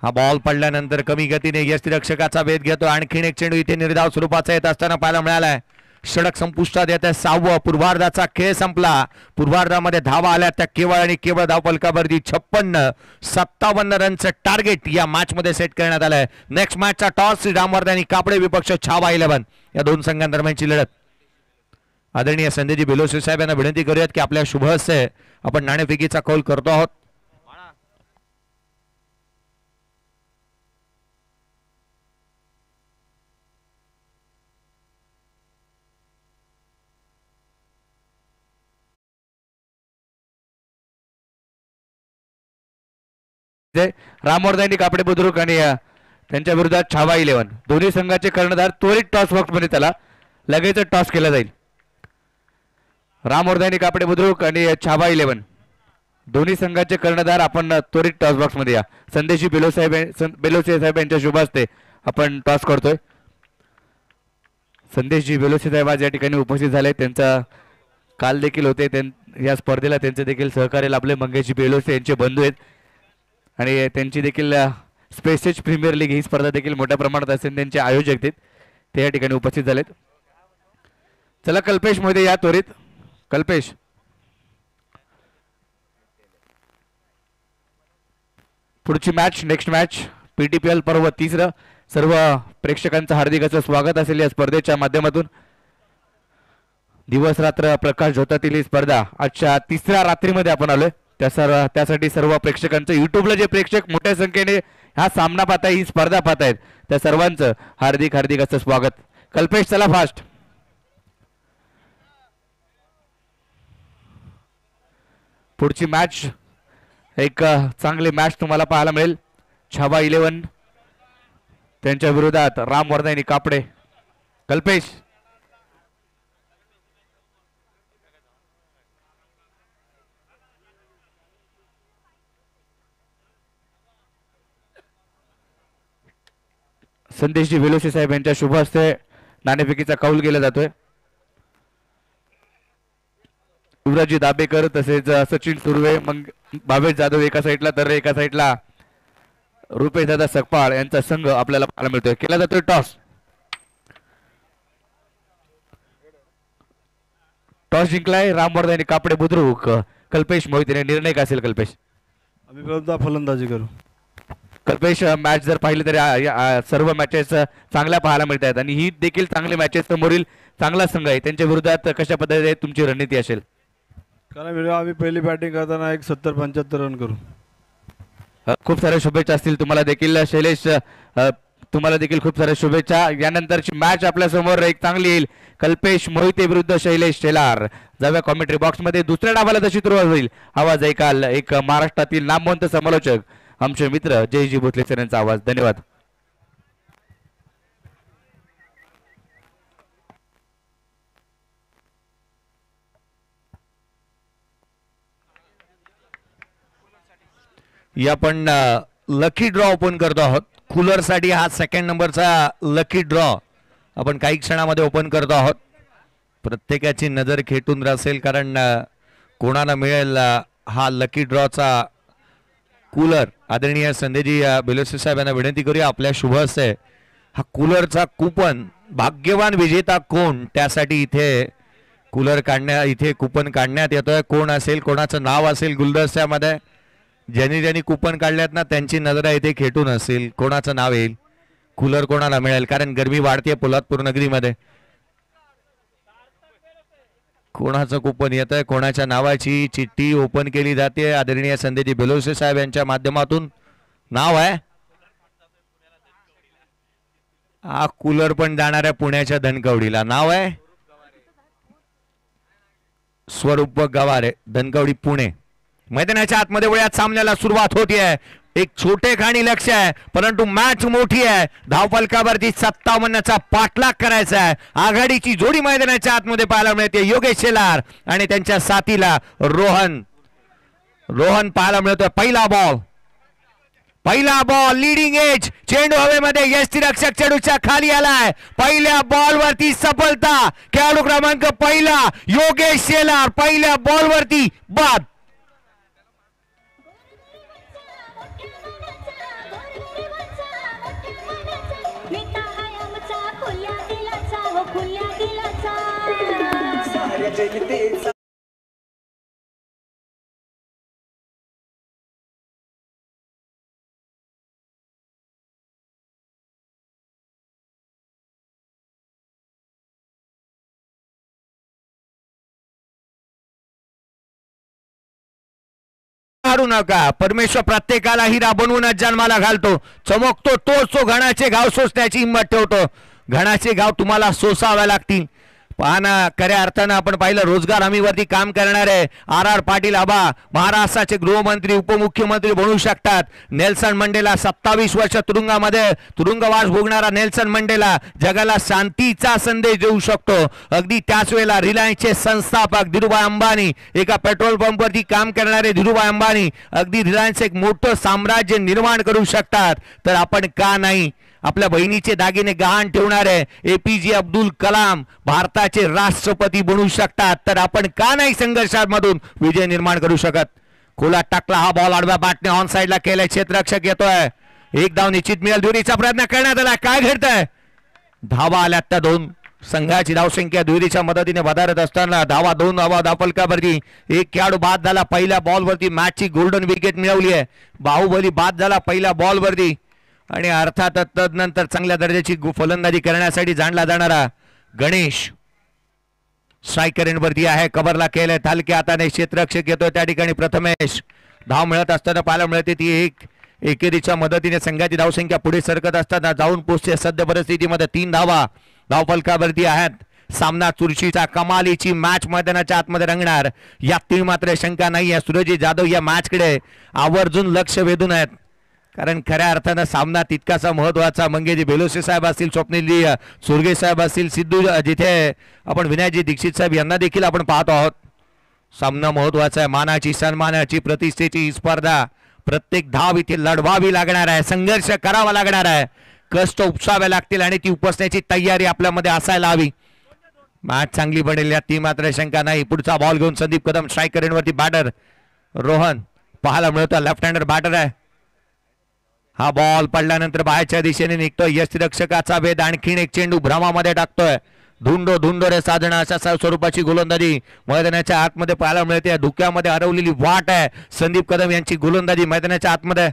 हा बॉल पडल्यानंतर कमी गतीने यष्टिरक्षकाचा वेध घेतो. आणखीन एक चेंडू इथे निर्धाव स्वरूपाचा येत असताना पाहायला मिळालाय. षटक संपुष्टात येत आहे. 6वं पूर्वार्धाचा खेळ संपला. पूर्वार्धामध्ये धावा आल्या त्या केवळ आणि केवळ धावफलकावरती 56-57 रनचं टार्गेट या मॅच मध्ये सेट करण्यात आलंय. नेक्स्ट मॅचचा टॉस श्री रामवर्धनी कापडे विपक्ष छावा 11 या दोन संघांदरम्यानची लढत. आदरणीय संजयजी बेलोसे साहेब यांना विनंती करूयात की आपल्या शुभ हस्ते आपण नाणेफेकीचा कौल करतो आहोत. रामवर्धनी कापडे बुद्रुक आणि त्यांच्या विरोधात छावा 11. दोन्ही संघाचे कर्णधार त्वरित टॉस बॉक्स मध्ये त्याला लगेच टॉस केला जाईल. रामवर्धनी कापडे बुद्रुक आणि छावा 11 दोन्ही संघाचे कर्णधार आपण त्वरित टॉस बॉक्स मध्ये या. संदेशी बेलोसे साहेब यांच्या शुभ हस्ते आपण टॉस करतोय. संदेशजी बेलोसे साहेब आज या ठिकाणी उपस्थित झाले. त्यांचा काल देखील होते. या स्पर्धेला त्यांचे देखील सहकार्य लाभले. मंगेशजी बेलोसे यांचे बंधू आहेत आणि त्यांची देखील स्पेसेज प्रीमियर लीग ही स्पर्धा देखील मोठ्या प्रमाणात असेल. त्यांचे आयोजक आहेत ते या ठिकाणी उपस्थित झालेत. चला कल्पेश मध्ये या त्वरित. कल्पेश पुढची मॅच नेक्स्ट मॅच PTPL पर्व 3. सर्व प्रेक्षकांचं हार्दिक असं स्वागत असेल या स्पर्धेच्या माध्यमातून. दिवस रात्र प्रकाश झोतातील ही स्पर्धा आजच्या 3ऱ्या रात्रीमध्ये आपण आलोय. त्यासाठी सर्व प्रेक्षकांचं, युट्यूबला जे प्रेक्षक मोठ्या संख्येने हा सामना पाहताय, ही स्पर्धा पाहतायत, त्या सर्वांचं हार्दिक हार्दिक असं स्वागत. कल्पेश चला फास्ट. पुढची मॅच एक चांगली मॅच तुम्हाला पाहायला मिळेल. छावा 11 त्यांच्या विरोधात रामवर्धनी कापडे. कल्पेश संदेशजी बेलोसे साहेब यांच्या शुभ हस्ते नाणेफेकीचा कौल केला जातोय. युवराजी दाबेकर तसेच सचिन सुर्वे, मग भावेश जाधव एका साईडला तर एका साईडला रुपेश दादा सकपाळ यांचा संघ आपल्याला पाहायला मिळतोय. केला जातोय टॉस. टॉस जिंकलाय रामवर्धनी कापडे बुद्रुक. कल्पेश मोहितेने निर्णय काय असेल कल्पेश? आम्ही प्रथमतः फलंदाजी करू. कल्पेश सर्व मॅचेस चांगल्या पाहायला मिळत आहेत आणि ही देखील चांगले मॅचेस समोरील चांगला संघ आहे, त्यांच्या विरोधात कशा पद्धतीने तुमची रणनीती असेल? कारण आम्ही पहिली बॅटिंग करताना एक 70-75 रन करू. खूप साऱ्या शुभेच्छा असतील तुम्हाला देखील शैलेश, तुम्हाला देखील खूप साऱ्या शुभेच्छा. यानंतरची मॅच आपल्या समोर एक चांगली येईल, कल्पेश मोहिते विरुद्ध शैलेश शेलार. जाऊया कॉमेंट्री बॉक्स मध्ये, दुसऱ्या डावाला जशी सुरुवात होईल आवाज ऐकाल एक महाराष्ट्रातील नामवंत समालोचक आमचे मित्र जयजी भोसले सर यांचा आवाज. धन्यवाद. या पण लकी ड्रॉ ओपन करतो आहोत. कूलर साठी हा सेकंड नंबरचा लकी ड्रॉ आपण काही क्षणामध्ये ओपन करतो आहोत. प्रत्येकाची नजर खेटून असेल, कारण कोणाला मिळेल हा लकी ड्रॉचा कूलर. आदरणीय संदेजी बेलोसे साहेब यांना विनंती करूया आपल्या शुभ हस्ते हा कूलरचा कुपन. भाग्यवान विजेता कोण, त्यासाठी इथे कूलर इथे कुपन काढण्यात येतोय. कोण असेल, कोणाचं नाव असेल गुलदस्त्यामध्ये, ज्यांनी कुपन काढल्यात ना त्यांची नजर इथे खेटून असेल. कोणाचं नाव येईल, कूलर कोणाला मिळेल, कारण गरमी वाढते पोलादपूर नगरीमध्ये. कोणाचं कुपन येत आहे, कोणाच्या नावाची चिठ्ठी ओपन केली जाते. आदरणीय संदेजी बेलोसे साहेब यांच्या माध्यमातून नाव आहे. हा कूलर पण जाणार आहे पुण्याच्या धनकवडीला. नाव आहे स्वरूप गवारे, धनकवडी पुणे. मैदानाच्या आतमध्ये वळ्यात सामन्याला सुरुवात होतीये. एक छोटे खाणी लक्ष आहे, परंतु मॅच मोठी आहे. धावफलकावरती 57चा पाठलाग करायचा आहे. आघाडीची जोडी मैदानाच्या आतमध्ये पाहायला मिळते. योगेश शेलार आणि त्यांच्या साथीला रोहन पाहायला मिळतोय. पहिला बॉल लीडिंग एज, चेंडू हवेमध्ये, यष्टिरक्षक चेंडूच्या खाली आलाय. पहिल्या बॉल वरती सफलता. खेळाडू क्रमांक पहिला योगेश शेलार पहिल्या बॉल वरती बाद. हारू नका. परमेश्वर प्रत्येकाला हिरा बनवूनच जन्माला घालतो. चमकतो तोच तो घणाचे घाव सोसण्याची हिंमत ठेवतो. घणाचे घाव तुम्हाला सोसावे लागतील. पाहना, खऱ्या अर्थानं आपण पाहिलं रोजगार हमीवरती काम करणारे RR पाटील आबा महाराष्ट्राचे गृहमंत्री उपमुख्यमंत्री बनू शकतात. नेल्सन मंडेला 27 वर्ष तुरुंगवास भोगणारा नेल्सन मंडेला जगाला शांतीचा संदेश देऊ शकतो. अगदी त्याच वेळेला रिलायन्सचे संस्थापक धीरूभाई अंबानी, एका पेट्रोल पंपवरती काम करणारे धीरूभाई अंबानी अगदी रिलायन्स एक मोठं साम्राज्य निर्माण करू शकतात. तर आपण का नाही, आपल्या बहिणीचे दागिने गहाण ठेवणारे APJ अब्दुल कलाम भारताचे राष्ट्रपती बनू शकतात. तर आपण का नाही संघर्षामधून विजय निर्माण करू शकत. खोलात टाकला हा बॉल, आडव्या बॅटने ऑन साइडला केलाय. क्षेत्ररक्षक येतोय. एक धाव निश्चित मिळेल. दुहेरीचा प्रयत्न करण्यात आला. काय घडतंय, धावा आल्यात त्या दोन. संघाची धावसंख्या दुहेरीच्या मदतीने वधारत असताना धावा 2 धावा धावफलकावरती. एक खेळाडू बाद झाला पहिल्या बॉलवरती. मॅचची गोल्डन विकेट मिळवली आहे. बाहुबली बाद झाला पहिल्या बॉलवरती. आणि अर्थात तदनंतर चांगल्या दर्जाची फलंदाजी करण्यासाठी जाणला जाणारा गणेश स्ट्रायकर एंडवरती आहे. कव्हरला केलंय हलक्या हाताने. क्षेत्ररक्षक येतोय त्या ठिकाणी. प्रथमेश धाव मिळत असताना पाहायला मिळते ती एकेरीच्या मदतीने संघाची धावसंख्या पुढे सरकत असताना जाऊन पोहोचते. सध्या परिस्थितीमध्ये 3 धावा धावफलकावरती आहेत. सामना चुरशीचा, कमालीची मॅच मैदानाच्या आतमध्ये रंगणार यात मात्र शंका नाही आहे. सूरज जाधव या मॅचकडे आवर्जून लक्ष वेधून आहेत, कारण खऱ्या अर्थानं सामना तितकासा महत्वाचा. मंगेजी बेलोसे साहेब असतील, स्वप्नीलजी सुरगे साहेब असतील, सिद्धू, जिथे आपण विनायकजी दीक्षित साहेब यांना देखील आपण पाहतो आहोत. सामना महत्वाचा आहे. मानाची, सन्मानाची, प्रतिष्ठेची ही स्पर्धा. प्रत्येक धाव इथे लढवावी लागणार आहे. संघर्ष करावा लागणार आहे. कष्ट उपसावे लागतील आणि ती उपसण्याची तयारी आपल्यामध्ये असायला हवी. मॅच चांगली बनेल यात ती मात्र शंका नाही. पुढचा बॉल घेऊन संदीप कदम स्ट्रायकर एंडवरती. बॅटर रोहन पाहायला मिळतो. लेफ्ट हँडर बॅटर आहे. हा बॉल पडल्यानंतर बाहेरच्या दिशेने निघतोय. यष्टिरक्षकाचा वेध आणखीन एक चेंडू भ्रमामध्ये टाकतोय. धुंडो रे साधना अशा स्वरूपाची गोलंदाजी मैदानाच्या आतमध्ये पाहायला मिळते. धुक्यामध्ये हरवलेली वाट आहे संदीप कदम यांची गोलंदाजी मैदानाच्या आतमध्ये.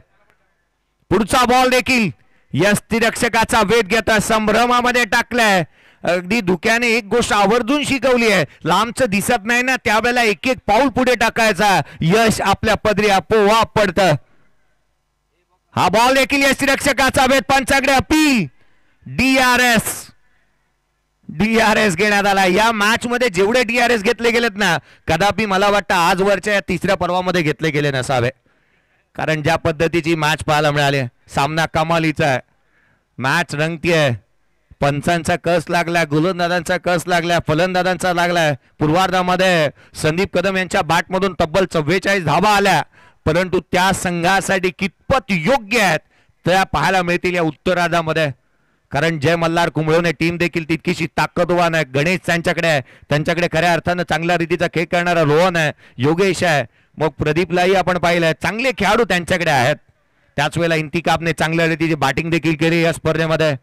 पुढचा बॉल देखील यष्टिरक्षकाचा वेध घेतोय. संभ्रमामध्ये टाकलाय. अगदी धुक्याने एक गोष्ट आवर्जून शिकवली आहे, लांबचं दिसत नाही ना त्यावेळेला एक एक पाऊल पुढे टाकायचा, यश आपल्या पदरी आपोआप पडतं. हा बॉल देखील यष्टीरक्षकाचा वेध, पंचाकडे अपील. डीआरएस घेण्यात आला. या मॅच मध्ये जेवढे डीआरएस घेतले गेलेत ना, कदापि मला वाटतं आजवरच्या या तिसऱ्या पर्वामध्ये घेतले गेले नसावे. कारण ज्या पद्धतीची मॅच पाहायला मिळाली, सामना कमालीचा आहे, मॅच रंगतीये. पंचांचा कस लागलाय, गोलंदाजांचा कस लागलाय, फलंदाजांचा लागलाय. पूर्वार्धामध्ये संदीप कदम यांच्या बॅटमधून तब्बल 44 धावा आल्या, परंतु त्या संघासाठी कितपत योग्य आहेत त्या पाहायला मिळतील या उत्तरार्धामध्ये. कारण जय मल्हार कुंभळवणे टीम देखील तितकीशी ताकदवान आहे. गणेश त्यांच्याकडे आहे, त्यांच्याकडे खऱ्या अर्थानं चांगल्या रीतीचा खेळ करणारा रोहन आहे, योगेश आहे, मग प्रदीपलाही आपण पाहिलंय. चांगले खेळाडू त्यांच्याकडे आहेत. त्याच वेळेला इंतिकाबने चांगल्या रीतीची बॅटिंग देखील केली या स्पर्धेमध्ये.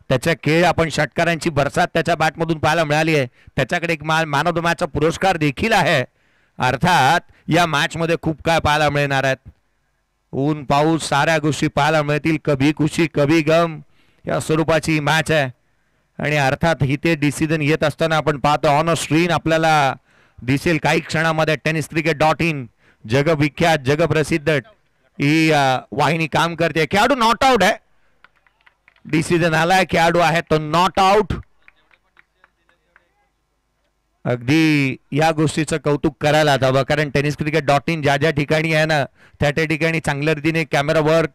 त्याच्या खेळ आपण षटकारांची बरसात त्याच्या बॅटमधून पाहायला मिळाली आहे. त्याच्याकडे एक मॅन ऑफ द मॅचचा पुरस्कार देखील आहे. अर्थात या मॅच मध्ये खूप काय पाहायला मिळणार आहेत. ऊन पाऊस साऱ्या गोष्टी पाहायला मिळतील. कभी खुशी कभी गम या स्वरूपाची मॅच आहे. आणि अर्थात इथे डिसिजन येत असताना आपण पाहतो ऑन अ स्क्रीन आपल्याला दिसेल काही क्षणामध्ये. tenniscricket.in जगविख्यात जगप्रसिद्ध ही वाहिनी काम करते. खेळाडू नॉट आउट आहे, डिसिजन आलाय, खेळाडू आहे तो नॉट आउट. अगदी या गोष्टीचं कौतुक करायला हवं, कारण tenniscricket.in ज्या ज्या ठिकाणी आहे ना त्या त्या ठिकाणी चांगल्या रीतीने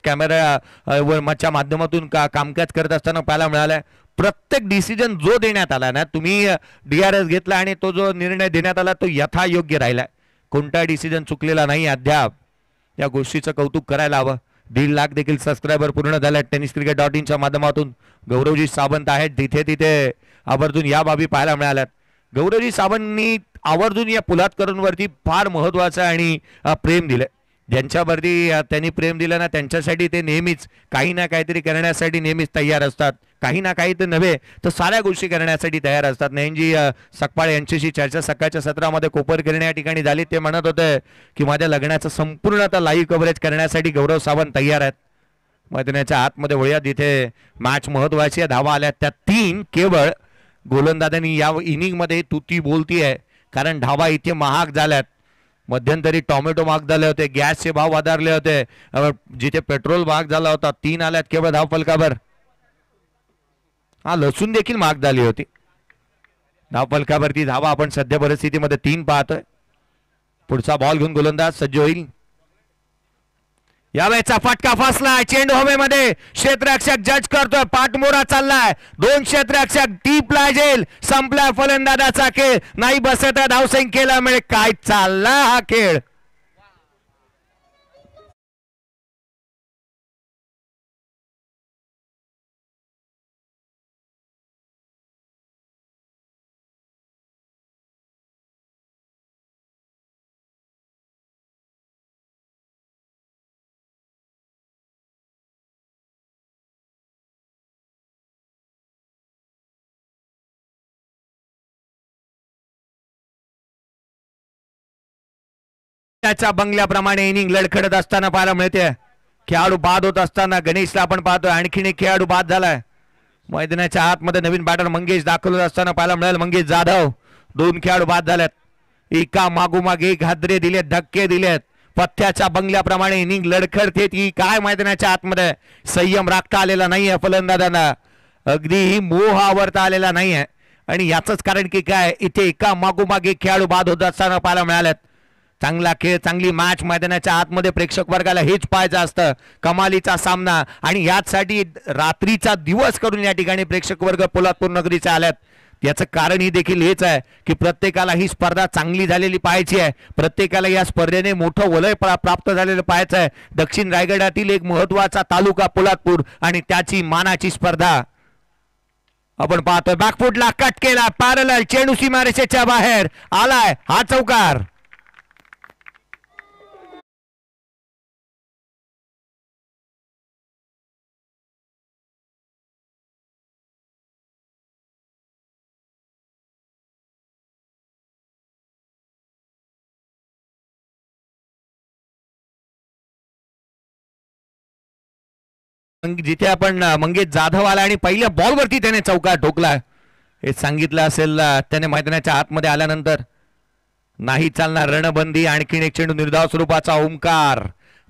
कॅमेराच्या माध्यमातून कामकाज करत असताना पाहायला मिळालंय. प्रत्येक डिसिजन जो देण्यात आला ना, तुम्ही डीआरएस घेतला आणि तो जो निर्णय देण्यात आला तो यथायोग्य राहिलाय. कोणता डिसिजन चुकलेला नाही अद्याप. या गोष्टीचं कौतुक करायला हवं. 1.5 लाख देखील सबस्क्रायबर पूर्ण झाले tenniscricket.inच्या माध्यमातून. गौरवजी सावंत आहेत तिथे तिथे आवर्जून या बाबी पाहायला मिळाल्यात. गौरवजी सावंतनी आवर्जून या पुलातकरांवरती फार महत्वाचं आणि प्रेम दिलं. ज्यांच्यावरती त्यांनी प्रेम दिलं ना त्यांच्यासाठी ते नेहमीच काही ना काहीतरी करण्यासाठी नेहमीच तयार असतात. काही ना काही तर नव्हे तर साऱ्या गोष्टी करण्यासाठी तयार असतात. नयनजी सकपाळ यांच्याशी चर्चा सकाळच्या सत्रामध्ये कोपरगिरणे या ठिकाणी झाली. ते म्हणत होते की माझ्या लग्नाचं संपूर्णतः लाईव्ह कव्हरेज करण्यासाठी गौरव सावंत तयार आहेत. मैदानाच्या आतमध्ये वळूयात. इथे मॅच महत्वाची आहे. धावा आल्या त्या 3 केवळ गोलंदाजांनी या इनिंगमध्ये तुती बोलती आहे, कारण धावा इथे महाग झाल्यात. मध्यंतरी टोमॅटो महाग झाले होते, गॅसचे भाव वधारले होते, जिथे पेट्रोल महाग झाला होता 3 आल्यात केवळ धाव फलकावर. हा लसूण देखील महाग झाली होती. धाव फलकावरती धावा आपण सध्या परिस्थितीमध्ये 3 पाहतोय. पुढचा बॉल घेऊन गोलंदाज सज्ज होईल. यावेळेचा फटका फसलाय, चेंडू हवेमध्ये, क्षेत्ररक्षक जज करतोय, पाठमोरा चाललाय, 2 क्षेत्ररक्षक डीपला जाईल, संपला फलंदाजाचा खेळ, नाही बसत आहे धावसंख्येला. मिळे काय चालला हा खेळ. त्याच्या बंगल्याप्रमाणे इनिंग लडखडत असताना पाहायला मिळते. खेळाडू बाद होत असताना गणेशला आपण पाहतोय. आणखीन एक खेळाडू बाद झालाय. मैदानाच्या आतमध्ये नवीन बॅटर मंगेश दाखल होत असताना पाहायला मिळेल. मंगेश जाधव. 2 खेळाडू बाद झालेत. एका मागोमाग एक हादरे दिलेत, धक्के दिलेत. पथ्याच्या बंगल्याप्रमाणे इनिंग लडखडते ती काय मैदानाच्या आतमध्ये संयम राखता आलेला नाहीये फलंदाजांना. अगदी मोह आवरता आलेला नाहीये. आणि याच कारण की काय, इथे एका मागोमाग एक खेळाडू बाद होत असताना पाहायला मिळालेत. चांगला खेळ, चांगली मॅच मैदानाच्या आतमध्ये प्रेक्षक वर्गाला हेच पाहायचं असतं. कमालीचा सामना, आणि याचसाठी रात्रीचा दिवस करून या ठिकाणी प्रेक्षक वर्ग पोलादपूर नगरीचे आल्यात. याचं कारण ही देखील हेच आहे की प्रत्येकाला ही स्पर्धा चांगली झालेली पाहायची आहे. प्रत्येकाला या स्पर्धेने मोठं वलय प्राप्त झालेलं पाहायचं आहे. दक्षिण रायगडातील एक महत्वाचा तालुका पोलादपूर आणि त्याची मानाची स्पर्धा आपण पाहतोय. बॅकफुटला कट केला, पॅरलल, चेंडू सीमारेषेच्या बाहेर आलाय. हा चौकार. जिथे आपण मंगेश जाधव आला आणि पहिल्या बॉलवरती त्याने चौकार ठोकला. हे सांगितलं असेल त्याने मैदानाच्या आतमध्ये आल्यानंतर. नाही चालणार रणबंदी. आणखीन एक चेंडू निर्धाव स्वरूपाचा. ओमकार,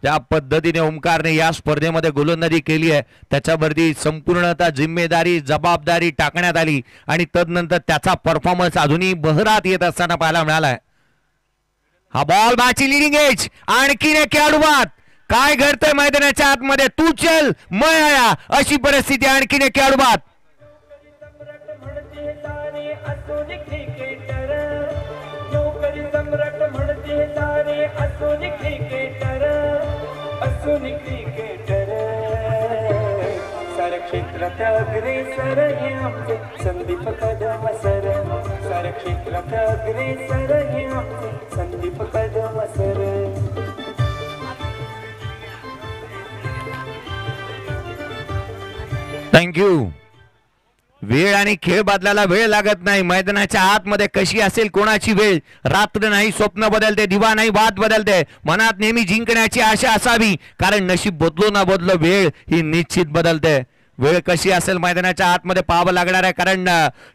ज्या पद्धतीने ओमकारने या स्पर्धेमध्ये गोलंदाजी केली आहे त्याच्यावरती संपूर्णतः जिम्मेदारी जबाबदारी टाकण्यात आली आणि तदनंतर त्याचा परफॉर्मन्स अजूनही बहरात येत असताना पाहायला मिळालाय. हा बॉल बाची लिडिंग एज. आणखीन एक खेळाडू बाद. काय घडतंय मैदानाच्या आतमध्ये. तू चल मैं आया अशी परिस्थिती. आणखीन एक खेळाडू बाद. क्षेत्रात अग्रेसर हे आमचे संदीप कदम सर. साऱ्या क्षेत्रात अग्रेसर हे आमचे संदीप कदम सर. थँक्यू. वेळ आणि खेळ बदलायला वेळ लागत नाही. मैदानाच्या आतमध्ये कशी असेल कोणाची वेळ. रात्र नाही स्वप्न बदलते. दिवा नाही वाद बदलते. मनात नेहमी जिंकण्याची आशा असावी कारण नशीब बदलो ना बदलो वेळ ही निश्चित बदलते. वेळ कशी असेल मैदानाच्या आतमध्ये पाहावं लागणार आहे कारण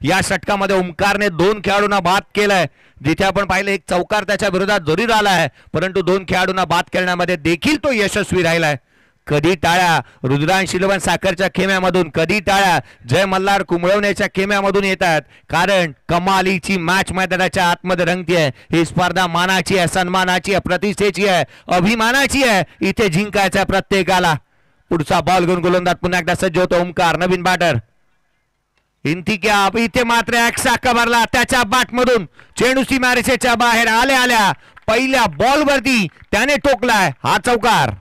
या षटकामध्ये ओमकारने 2 खेळाडूंना बाद केलाय. जिथे आपण पाहिलं एक चौकार त्याच्या विरोधात जरूर आला आहे परंतु 2 खेळाडूंना बाद करण्यामध्ये देखील तो यशस्वी राहिलाय. कधी टाळ्या रुद्रांश शिलवण साखरच्या खेम्यामधून, कधी टाळ्या जय मल्हार कुंभळवण्याच्या खेम्यामधून येतात कारण कमालीची मॅच मैदानाच्या आतमध्ये रंगतीये. ही स्पर्धा मानाची आहे, सन्मानाची आहे, प्रतिष्ठेची आहे, अभिमानाची आहे. इथे जिंकायचा प्रत्येकाला. पुढचा बॉल घेऊन गोलंदाज पुन्हा एकदा सज्ज होतो ओमकार. नवीन बॅटर इथे मात्र एक्सा कव्हरला. त्याच्या बॅटमधून चेंडू सीमारेषेच्या बाहेर आल्या पहिल्या बॉलवरती त्याने टोकलाय. हा चौकार.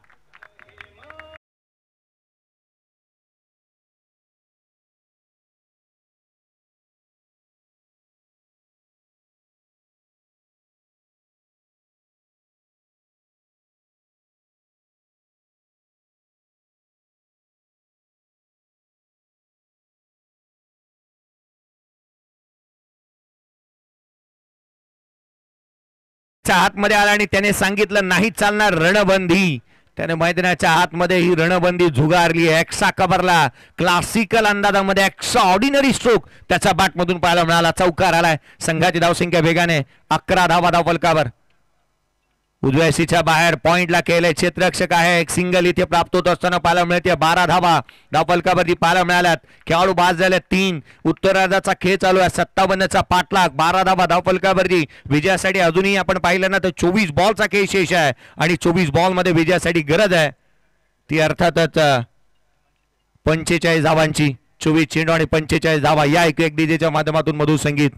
आतमध्ये आला आणि त्याने सांगितलं नाही चालणार रणबंदी. त्याने मैदानाच्या आतमध्ये ही रणबंदी झुगारली. एक्सा कव्हरला क्लासिकल अंदाजामध्ये एक्सा ऑर्डिनरी स्ट्रोक त्याच्या बॅटमधून पाहायला मिळाला. चौकार आलाय. संघाची धावसंख्या वेगाने 11 धावा धावफलकावर. उजव्या सीच्या बाहेर पॉइंटला केलंय क्षेत्ररक्षक आहे. एक सिंगल इथे प्राप्त होत असताना पाहायला मिळते. 12 धावा धावफलकावरती पाहायला मिळाल्यात. खेळाडू बाद झाले 3. उत्तरार्धाचा खेळ चालू आहे. 57चा पाठलाग. 12 धावा धावफलकावरती विजयासाठी अजूनही आपण पाहिलं ना तर 24 बॉलचा खेळ शेष आहे आणि 24 बॉल मध्ये विजयासाठी गरज आहे ती अर्थातच 45 धावांची. 24 चेंडू आणि 45 धावा. या एक डीजेच्या माध्यमातून मधुर संगीत.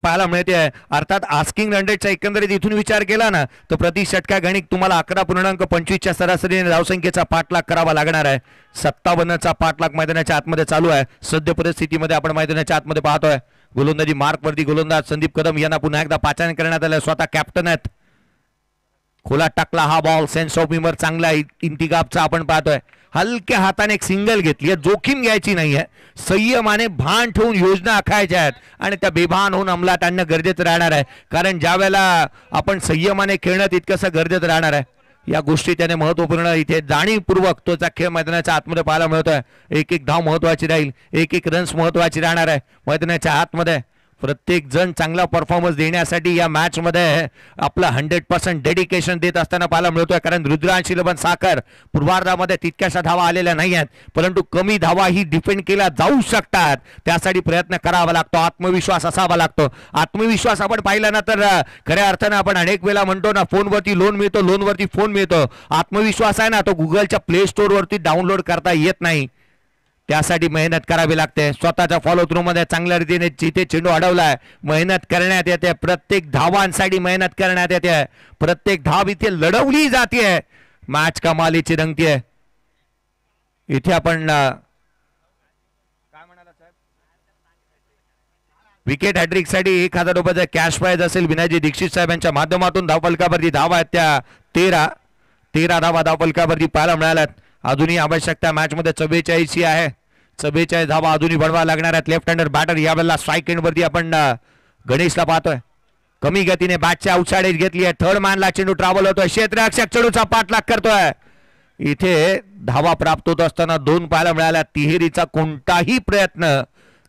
पाहायला मिळते आहे. अर्थात आस्किंग रन रेटचा एकंदरीत इथून विचार केला ना तर प्रति षटका गणिक तुम्हाला 11.25च्या सरासरीने धावसंख्येचा पाठलाग करावा लागणार आहे. 57चा पाठलाग मैदानाच्या आतमध्ये चालू आहे. सद्य परिस्थितीमध्ये आपण मैदानाच्या आतमध्ये पाहतोय. गोलंदाजी मार्कवरती गोलंदाज संदीप कदम यांना पुन्हा एकदा पाचारण करण्यात आलं. स्वतः कॅप्टन आहेत. खोला टाकला हा बॉल. सेन्स ऑफ ह्युमर चांगला इंतिकाबचा आपण पाहतोय. हलक्या हाताने एक सिंगल घेतली. जोखीम घ्यायची नाहीये. संयमाने भान ठेवून योजना आखायच्या आहेत आणि त्या बेभान होऊन अंमलात आणणं गरजेचं राहणार आहे कारण ज्या वेळेला आपण संयमाने खेळणं तितकंसं गरजेचं राहणार आहे. या गोष्टी त्याने महत्वपूर्ण इथे जाणीवपूर्वक तोचा खेळ मैदानाच्या आतमध्ये पाहायला मिळतोय. एक धाव महत्वाची राहील. एक रन्स महत्वाची राहणार आहे मैदानाच्या आतमध्ये. प्रत्येक जण चांगला परफॉर्मन्स देण्यासाठी या मॅच मध्ये आपला 100% डेडिकेशन देत असताना पाहायला मिळतोय कारण रुद्रांश शिलबन साखर पूर्वार्धामध्ये तितक्याशा धावा आलेल्या नाही आहेत परंतु कमी धावा ही डिफेंड केल्या जाऊ शकतात. त्यासाठी प्रयत्न करावा लागतो. आत्मविश्वास असावा लागतो. आत्मविश्वास आपण पाहिला ना तर खऱ्या अर्थानं आपण अनेक वेळा म्हणतो ना फोनवरती लोन मिळतो, लोनवरती फोन मिळतो. आत्मविश्वास आहे ना तो गुगलच्या प्ले स्टोअर वरती डाउनलोड करता येत नाही. त्यासाठी मेहनत करावी लागते. स्वतःच्या फॉलो थ्रू मध्ये चांगल्या रीतीने जिथे चेंडू अडवलाय मेहनत करण्यात येते. प्रत्येक धावांसाठी मेहनत करण्यात येते. प्रत्येक धाव इथे लढवली जाते. मॅच कमालीची रंगतीये. इथे आपण विकेट हॅट्रिक साठी 1000 रुपयाचा कॅश प्राइज असेल विनायजी दीक्षित साहेब यांच्या माध्यमातून धावफलकावरती धावा आहेत त्या 13 धावा धावफलकावरती पाहायला मिळाल्यात. अजूनही आवश्यकता मॅच मध्ये 44 ची आहे. 44 धावा अजूनही बनवायला लागणार आहेत. लेफ्ट हँडर बॅटर यावेळेला स्ट्राईक एंडवरती आपण गणेशला पाहतोय. कमी गतीने बॅटच्या आउटसाइड एज घेतली आहे. थर्ड मॅनला चेंडू ट्रॅव्हल होतोय. क्षेत्ररक्षक चेंडूचा पाठलाग करतोय. इथे धावा प्राप्त होत असताना 2 पाहायला मिळाल्या. तिहेरीचा कोणताही प्रयत्न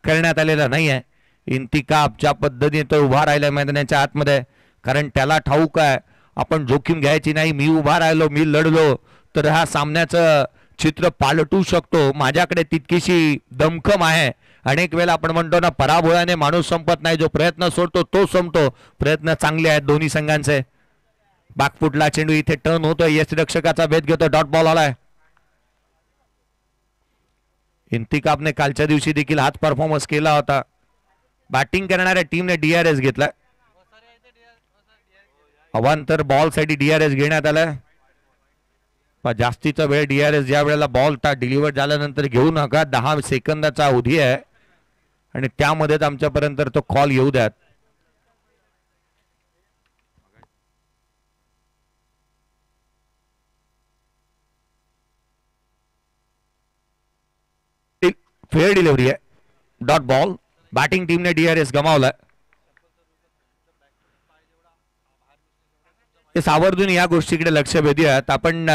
करण्यात आलेला नाही आहे. इंतिकाब ज्या पद्धतीने तो उभा राहिला मैदानाच्या आतमध्ये, कारण त्याला ठाऊक आहे आपण जोखीम घ्यायची नाही. मी उभा राहिलो, मी लढलो तर हा सामन्याचं चित्र पालटू शकतो. माझ्याकडे तितकीशी दमखम आहे. अनेक वेळा आपण म्हणतो ना, पराभवाने माणूस संपत नाही, जो प्रयत्न सोडतो तो संपतो. प्रयत्न चांगले आहेत दोन्ही संघांचे. बॅकफुटला चेंडू इथे टर्न होतोय. यष्टिरक्षकाचा भेद घेतो. डॉट बॉल आलाय. इंतिकाबने कालच्या दिवशी देखील हाच परफॉर्मन्स केला होता. बॅटिंग करणाऱ्या टीमने DRS घेतलाय. अवांतर बॉल साठी DRS घेण्यात आलाय. जास्तीचा वेळ DRS ज्या वेळेला बॉल डिलिव्हर झाल्यानंतर घेऊ नका. 10 सेकंदाचा अवधी आहे आणि त्यामध्येच आमच्यापर्यंत तो कॉल येऊ द्यात. फेअर डिलिव्हरी आहे. Dot ball. बॅटिंग टीमने DRS गमावलाय. सावरदून या गोष्टीकडे लक्ष वेधूयात आपण.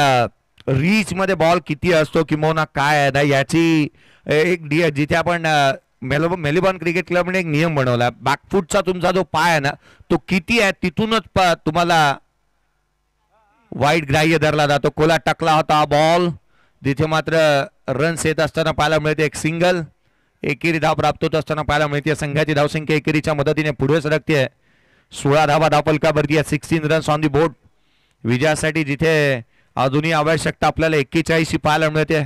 रीच मध्ये बॉल किती असतो किंवा काय आहे ना याची एक जिथे आपण मेलबॉर्न क्रिकेट क्लबने एक नियम बनवला. बॅकफुटचा तुमचा जो पाय आहे ना तो किती आहे तिथूनच तुम्हाला वाईट ग्राह्य धरला जातो. कोला टाकला होता बॉल जिथे मात्र रन्स येत असताना पाहायला मिळते. एक सिंगल एकेरी धाव प्राप्त होत असताना पाहायला मिळते. संघाची धावसंख्या एकेरीच्या मदतीने पुढे सरकते. 16 धावा धावफलकावरती 16 रन्स ऑन दी बोर्ड. विजयासाठी जिथे अजूनही आवश्यकता आपल्याला 41 ची पाहायला मिळते.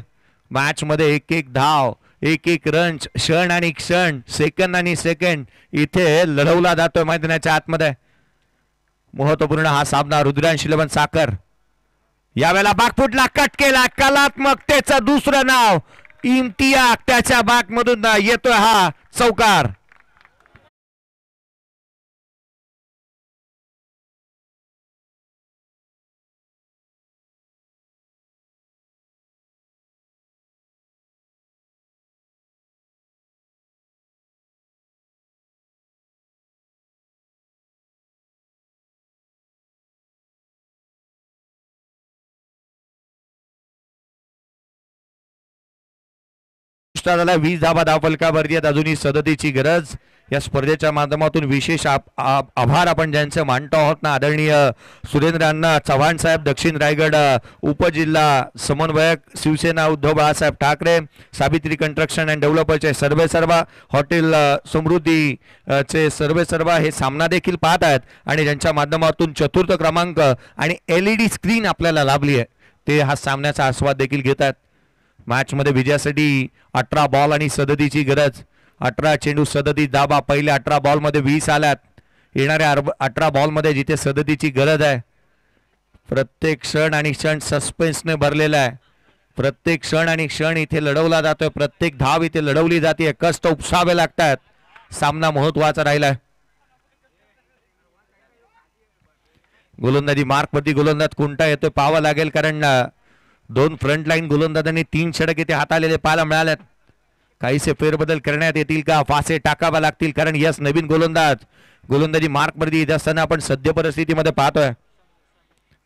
मॅच मध्ये एक धाव, एक रन, क्षण आणि क्षण, सेकंद आणि सेकंद इथे लढवला जातोय मैदानाच्या आतमध्ये. महत्वपूर्ण हा सामना. रुद्रांश 11 साखर यावेळेला बॅकफुटला कट केला. कलात्मकतेचं दुसरं नाव इम्तियाज. त्याच्या बॅकमधून येतोय हा चौकार. झाला 20 धावा धावफलकावरती अजूनही सदतीची गरज. या स्पर्धेच्या माध्यमातून विशेष आभार आपण ज्यांचे मानतो आहोत ना, आदरणीय सुरेंद्र अण्णा चव्हाण साहेब, दक्षिण रायगड उपजिल्हा समन्वयक, शिवसेना उद्धव बाळासाहेब ठाकरे, सावित्री कंस्ट्रक्शन अँड डेव्हलपरचे सर्वेसर्वा, हॉटेल समृद्धी चे सर्वेसर्वा हे सामना देखील पाहत आहेत आणि ज्यांच्या माध्यमातून चतुर्थ क्रमांक आणि LED स्क्रीन आपल्याला लाभली आहे ते हा सामन्याचा आस्वाद देखील घेत आहेत. मॅच मध्ये विजयासाठी 18 बॉल आणि सदतीची गरज. 18 चेंडू 37 धावा. पहिले 18 बॉल मध्ये 20 आल्यात. येणाऱ्या 18 बॉल मध्ये जिथे सदतीची गरज आहे. प्रत्येक क्षण आणि क्षण सस्पेन्सने भरलेला आहे. प्रत्येक क्षण आणि क्षण इथे लढवला जातोय. प्रत्येक धाव इथे लढवली जाते. कष्ट उपसावे लागतात. सामना महत्वाचा राहिलाय. गोलंदाजी मार्कवरती गोलंदाज कोणता येतोय पाहावं लागेल, कारण 2 फ्रंट लाईन गोलंदाजांनी 3 षटक इथे हाताळलेले पाहायला मिळालेत. काहीसे फेरबदल करण्यात येतील का, फासे टाकावा लागतील, कारण यस नवीन गोलंदाजी मार्कवरती येत असताना आपण सद्य परिस्थितीमध्ये पाहतोय.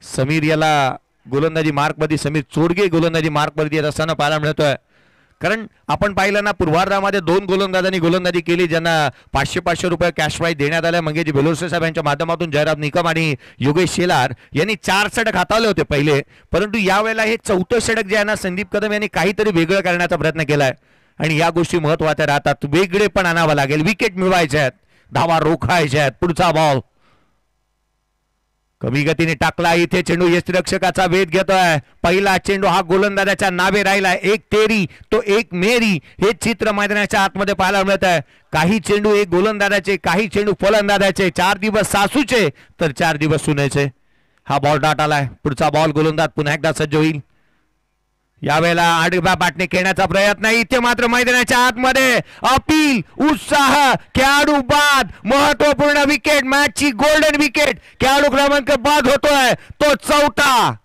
समीर याला गोलंदाजी मार्कवरती, समीर चोडगे गोलंदाजी मार्कवरती येत असताना पाहायला मिळतोय. कारण आपण पाहिलं ना, पूर्वार्धामध्ये 2 गोलंदाजांनी गोलंदाजी केली ज्यांना 500-500 रुपये कॅश प्राइज देण्यात आले. मंगेजी बेलोसे साहेब यांच्या माध्यमातून जयराम निकम आणि योगेश शेलार यांनी 4 षटक हाताळले होते पहिले, परंतु यावेळेला हे 4थं षटक जे आहे ना, संदीप कदम यांनी काहीतरी वेगळं करण्याचा प्रयत्न केलाय आणि या गोष्टी महत्वाच्या राहतात. वेगळे पण आणावं लागेल. विकेट मिळवायचे आहेत, धावा रोखायच्या आहेत. पुढचा बॉल कमी गतीने टाकला. इथे चेंडू यष्टिरक्षकाचा वेध घेतोय. पहिला चेंडू हा गोलंदाजाच्या नावे राहिला. एक तेरी तो एक मेरी हे चित्र मैदानाच्या आतमध्ये पाहायला मिळत आहे. काही चेंडू एक गोलंदाजाचे, काही चेंडू फलंदाजाचे. 4 दिवस सासूचे तर 4 दिवस सुनेचे. हा बॉल डाट आलाय. पुढचा बॉल गोलंदाज पुन्हा एकदा सज्ज होईल. यावेळेला आडव्या बॅटने खेळण्याचा प्रयत्न, इथे मात्र मैदानाच्या आतमध्ये अपील, उत्साह, खेळाडू बाद, महत्वपूर्ण विकेट, मॅचची गोल्डन विकेट, खेळाडू क्रमांक बाद होतोय तो चौथा.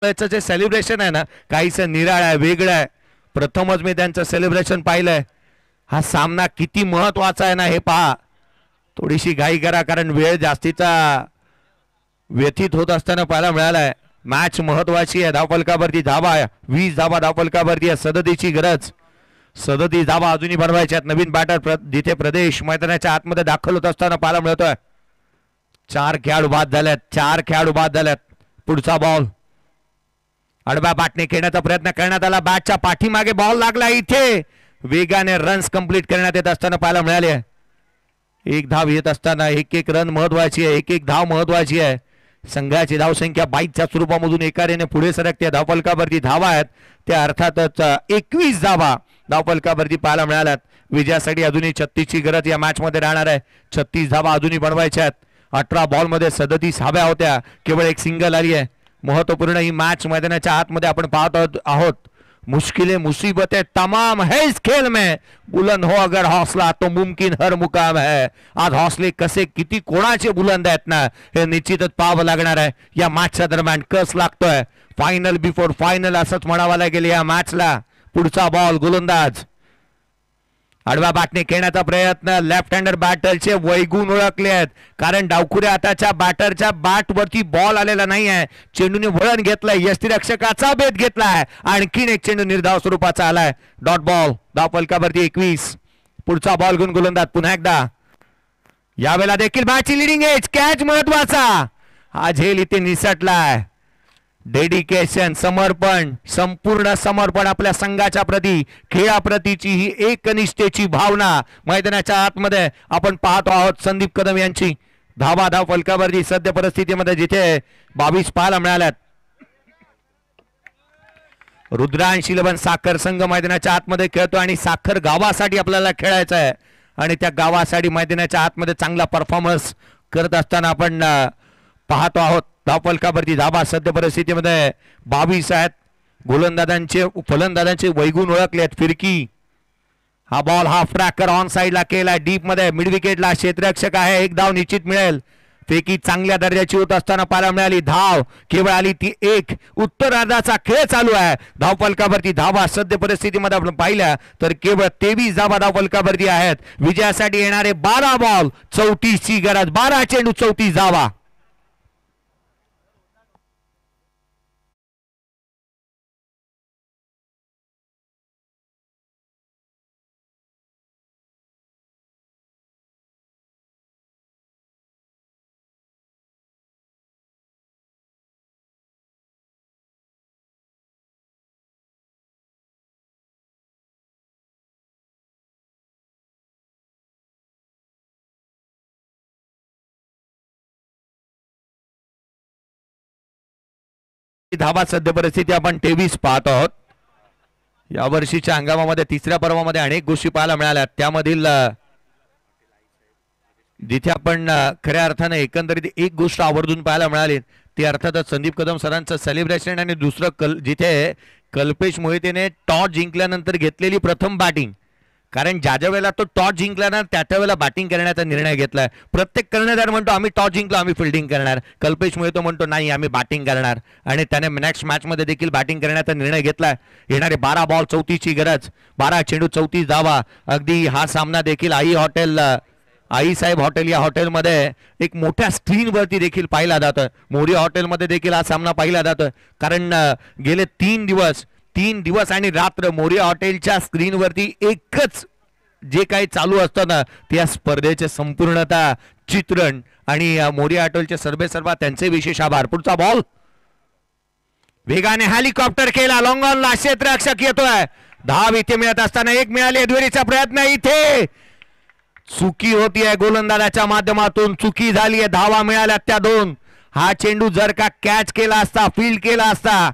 जे सेलिब्रेशन आहे ना, काहीच निराळ आहे, वेगळं आहे. प्रथमच मी त्यांचं सेलिब्रेशन पाहिलंय. हा सामना किती महत्वाचा आहे ना हे पहा. थोडीशी घाई करा कारण वेळ जास्तीचा व्यथित होत असताना पाहायला मिळालाय. मॅच महत्वाची आहे. धावफलकावरती धावा आहे, 20 धावा धावफलकावरती आहे. सदतीची गरज, 37 धावा अजूनही बनवायच्यात. नवीन बॅटर जिथे प्रदेश मैदानाच्या आतमध्ये दाखल होत असताना पाहायला मिळतोय. 4 खेळाडू बाद झाल्यात, 4 खेळाडू बाद झाल्यात. पुढचा बॉल आडव्या बॅटने खेळण्याचा प्रयत्न करण्यात आला. बॅटच्या पाठीमागे बॉल लागला. इथे वेगाने रन्स कंप्लीट करण्यात येत असताना पाहायला मिळाले. एक धाव येत असताना एक रन महत्वाची आहे, एक धाव महत्वाची आहे. संघाची धावसंख्या 22च्या स्वरूपामधून एकाने पुढे सरकते. धावफलकावरती धावा आहेत त्या अर्थातच 21 धावा धावफलकावरती पाहायला मिळाल्यात. विजयासाठी अजूनही 36ची गरज या मॅच मध्ये राहणार आहे. 36 धावा अजूनही बनवायच्या आहेत. 18 बॉल मध्ये 37 हव्या होत्या, केवळ एक सिंगल आली आहे. महत्वपूर्ण ही मॅच मैदानाच्या आतमध्ये आपण पाहत आहोत. मुश्किलें मुसीबतें तमाम है इस खेल में, बुलंद हो अगर हौसला तो मुमकिन हर मुकाम है. आज हौसले कसे किती कोणाचे बुलंद आहेत ना हे निश्चितच पाहावं लागणार आहे. या मॅचच्या दरम्यान कस लागतोय. फायनल बिफोर फायनल असंच म्हणावं लागेल या मॅचला. पुढचा बॉल गोलंदाज आडव्या बॅटने खेळण्याचा प्रयत्न. लेफ्ट हँडर बॅटरचे वैगुण ओळखले आहेत कारण डावखुऱ्या हाताच्या बॅटरच्या बॅट वरती बॉल आलेला नाही आहे. चेंडूने वळण घेतलंय, यष्टिरक्षकाचा भेद घेतलाय. आणखीन एक चेंडू निर्धाव स्वरूपाचा आलाय. डॉट बॉल धावफलकावरती 21. पुढचा बॉल घेऊन गोलंदाज पुन्हा एकदा. यावेळेला देखील बॅटची लिडिंग एज, कॅच महत्वाचा. हा झेल इथे निसटलाय. डेडिकेशन, समर्पण, संपूर्ण समर्पण आपल्या संघाच्या प्रती, खेळाप्रतीची ही एकनिष्ठेची भावना मैदानाच्या आतमध्ये आपण पाहतो आहोत. संदीप कदम यांची धावा धावफलकावरती सध्या परिस्थितीमध्ये जिथे 22 पाहायला मिळाल्यात. रुद्रांश 11 साखर संघ मैदानाच्या आतमध्ये खेळतो आणि साखर गावासाठी आपल्याला खेळायचं आहे आणि त्या गावासाठी मैदानाच्या आतमध्ये चांगला परफॉर्मन्स करत असताना आपण पाहतो आहोत. धावफलकावरती धावा सध्या परिस्थितीमध्ये 22 आहेत. गोलंदाजांचे फलंदाजांचे वैगुण ओळखले आहेत. फिरकी, हा बॉल हाफ ट्रॅकर ऑन साइडला केला, डीप मध्ये मिड विकेटला क्षेत्ररक्षक आहे. एक धाव निश्चित मिळेल. फेकी चांगल्या दर्जाची होत असताना पाहायला मिळाली. धाव केवळ आली ती एक. उत्तरार्धाचा खेळ चालू आहे. धावफलकावरती धावा सध्या परिस्थितीमध्ये आपण पाहिल्या तर केवळ 23 धावा धावफलकावरती आहेत. विजयासाठी येणारे 12 बॉल 34ची गरज. 12 चेंडू 34 धावा. धावा सध्या परिस्थिती आपण 23 पाहत आहोत. या वर्षीच्या हंगामामध्ये तिसऱ्या पर्वामध्ये अनेक गोष्टी पाहायला मिळाल्या. त्यामधील जिथे आपण खऱ्या अर्थाने एकंदरीत एक गोष्ट आवर्जून पाहायला मिळाली ती अर्थातच संदीप कदम सरांचं सेलिब्रेशन आणि दुसरं जिथे कल्पेश मोहितेने टॉस जिंकल्यानंतर घेतलेली प्रथम बॅटिंग. कारण ज्या ज्या वेळेला तो टॉस जिंकला ना त्या त्या वेळेला बॅटिंग करण्याचा निर्णय घेतलाय. प्रत्येक कर्णधार म्हणतो आम्ही टॉस जिंकलो आम्ही फिल्डिंग करणार. कल्पेश मोहिते म्हणतो नाही आम्ही बॅटिंग करणार आणि त्याने नेक्स्ट मॅच मध्ये देखील बॅटिंग करण्याचा निर्णय घेतलाय. येणारे 12 बॉल 34ची गरज. 12 चेंडू 34 धावा. अगदी हा सामना देखील आई साहेब हॉटेल या हॉटेलमध्ये एक मोठ्या स्क्रीनवरती देखील पाहिला जातोय. मोरी हॉटेलमध्ये देखील हा सामना पाहिला जातोय कारण गेले 3 दिवस 3 दिवस आणि रात्र मोरिया हॉटेलच्या स्क्रीनवरती एकच जे काही चालू असतं ना त्या स्पर्धेचे संपूर्णतः चित्रण आणि मोरिया हॉटेलचे सर्वेसर्वा त्यांचे विशेष आभार. पुढचा बॉल वेगाने हेलिकॉप्टर केला लॉंग ऑनला क्षेत्ररक्षक येतोय. धाव इथे मिळत असताना एक मिळाली दुहेरीचा प्रयत्न इथे चुकी होतीये गोलंदाजाच्या माध्यमातून चुकी झालीये. धावा मिळाल्या त्या 2. हा चेंडू जर का कॅच केला असता फील्ड केला असता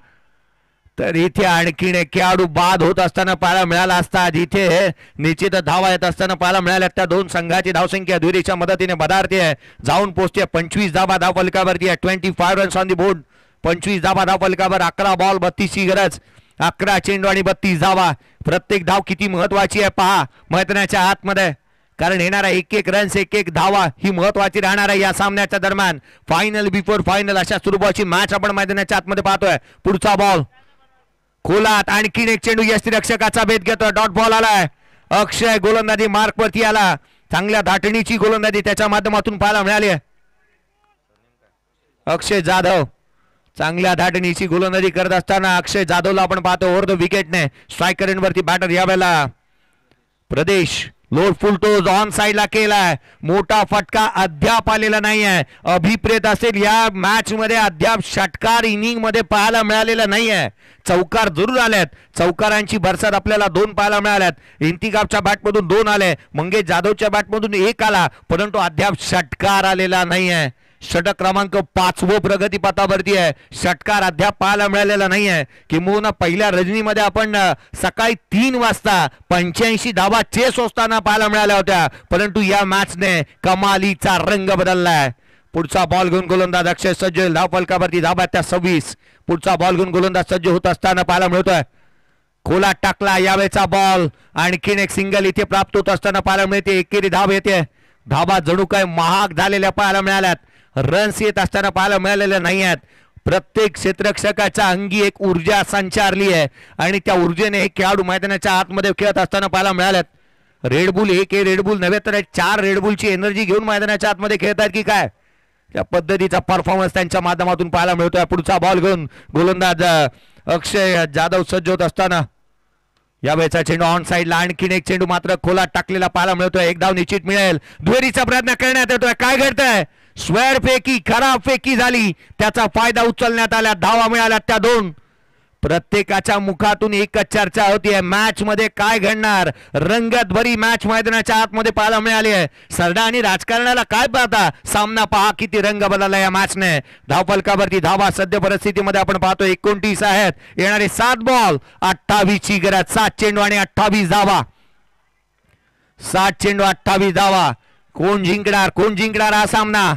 तर इथे आणखीन एक खेळाडू बाद होत असताना पाहायला मिळाला असता. जिथे निश्चित धावा येत असताना पाहायला मिळाल्या त्या 2 संघाची धावसंख्या दुहेरीच्या मदतीने बदारते जाऊन पोहोचते 25 धावा धाव फलकावरती आहे. 25 रन्स ऑन दी बोर्ड. 25 धावा धाव फलकावर. 11 बॉल 32 ची गरज. 11 चेंडू आणि 32 धावा. प्रत्येक धाव किती महत्वाची आहे पहा मैदानाच्या आतमध्ये कारण येणारा एक रन्स एक धावा ही महत्वाची राहणार आहे या सामन्याच्या दरम्यान. फायनल बिफोर फायनल अशा स्वरूपाची मॅच आपण मैदानाच्या आतमध्ये पाहतोय. पुढचा बॉल खोलात आणखीन एक चेंडू यष्टीरक्षकाचा भेद घेतोय. डॉट बॉल आलाय. अक्षय गोलंदाजी मार्क वरती आला. चांगल्या धाटणीची गोलंदाजी त्याच्या माध्यमातून पाहायला मिळाली आहे. अक्षय जाधव चांगल्या धाटणीची गोलंदाजी करत असताना अक्षय जाधवला आपण पाहतो ओव्हर द विकेटने स्ट्रायकर वरती बॅटर यावेळेला प्रदेश लोड फुल टोज ऑन साइडला केलाय. मोठा फटका अद्याप आलेला नाहीये. अभिप्रेत असेल या मॅच मध्ये अद्याप षटकार इनिंग मध्ये पाहायला मिळालेला नाहीये. चौकार जरूर आल्यात. चौकारांची भरसात आपल्याला 2 पाहायला मिळाल्यात. इंतिकाबच्या बॅटमधून 2 आले. मंगेश जाधवच्या बॅटमधून 1 आला परंतु अद्याप षटकार आलेला नाहीये. षटक क्रमांक 5 प्रगतीपथावरती आहे. षटकार अद्याप पाहायला मिळालेला नाहीये. किंबहुना पहिल्या रजनीमध्ये आपण सकाळी 3 वाजता 85 धावा चेस असताना पाहायला मिळाल्या होत्या परंतु या मॅचने कमालीचा रंग बदललाय. पुढचा बॉल घेऊन गोलंदाज अक्षय सज्ज धाव फलकावरती धावा त्या 26. पुढचा बॉल घेऊन गोलंदाज सज्ज होत असताना पाहायला मिळतोय. खोला टाकला यावेळेचा बॉल. आणखीन एक सिंगल इथे प्राप्त होत असताना पाहायला मिळते. एकेरी धाव येते. धावा जणू काय महाग झालेल्या पाहायला मिळाल्यात. रन्स येत असताना पाहायला मिळालेल्या नाही आहेत. प्रत्येक क्षेत्ररक्षकाच्या अंगी एक ऊर्जा संचारली आहे आणि त्या ऊर्जेने हे खेळाडू मैदानाच्या आतमध्ये खेळत असताना पाहायला मिळाल्यात. रेडबुल एक रेडबुल नव्हे तर 4 रेडबुलची एनर्जी घेऊन मैदानाच्या आतमध्ये खेळतात की काय त्या पद्धतीचा परफॉर्मन्स त्यांच्या माध्यमातून पाहायला मिळतोय. पुढचा बॉल घेऊन गोलंदाज अक्षय जाधव सज्ज होत असताना यावेळेचा चेंडू ऑन साइडला. आणखीन एक चेंडू मात्र खोलात टाकलेला पाहायला मिळतोय. 1 धाव निश्चित मिळेल. दुहेरीचा प्रयत्न करण्यात येतोय. काय घडतंय स्क्वेअर फेकी खराब फेकी झाली. त्याचा फायदा उचलण्यात आला. धावा मिळाल्या त्या 2. प्रत्येकाच्या मुखातून एकच चर्चा होती मॅच मध्ये काय घडणार. रंगत भरी मॅच मैदानाच्या आतमध्ये पाहायला मिळाली आहे. सरडा आणि राजकारणाला काय पाहता सामना पहा किती रंग बदलला या मॅचने. धावफलकावरती धावा सध्या परिस्थितीमध्ये आपण पाहतो 29 आहेत. येणारे 7 बॉल 28 ची गरज. 7 चेंडू आणि 28 धावा. 7 चेंडू 28 धावा. कोण जिंकणार हा सामना.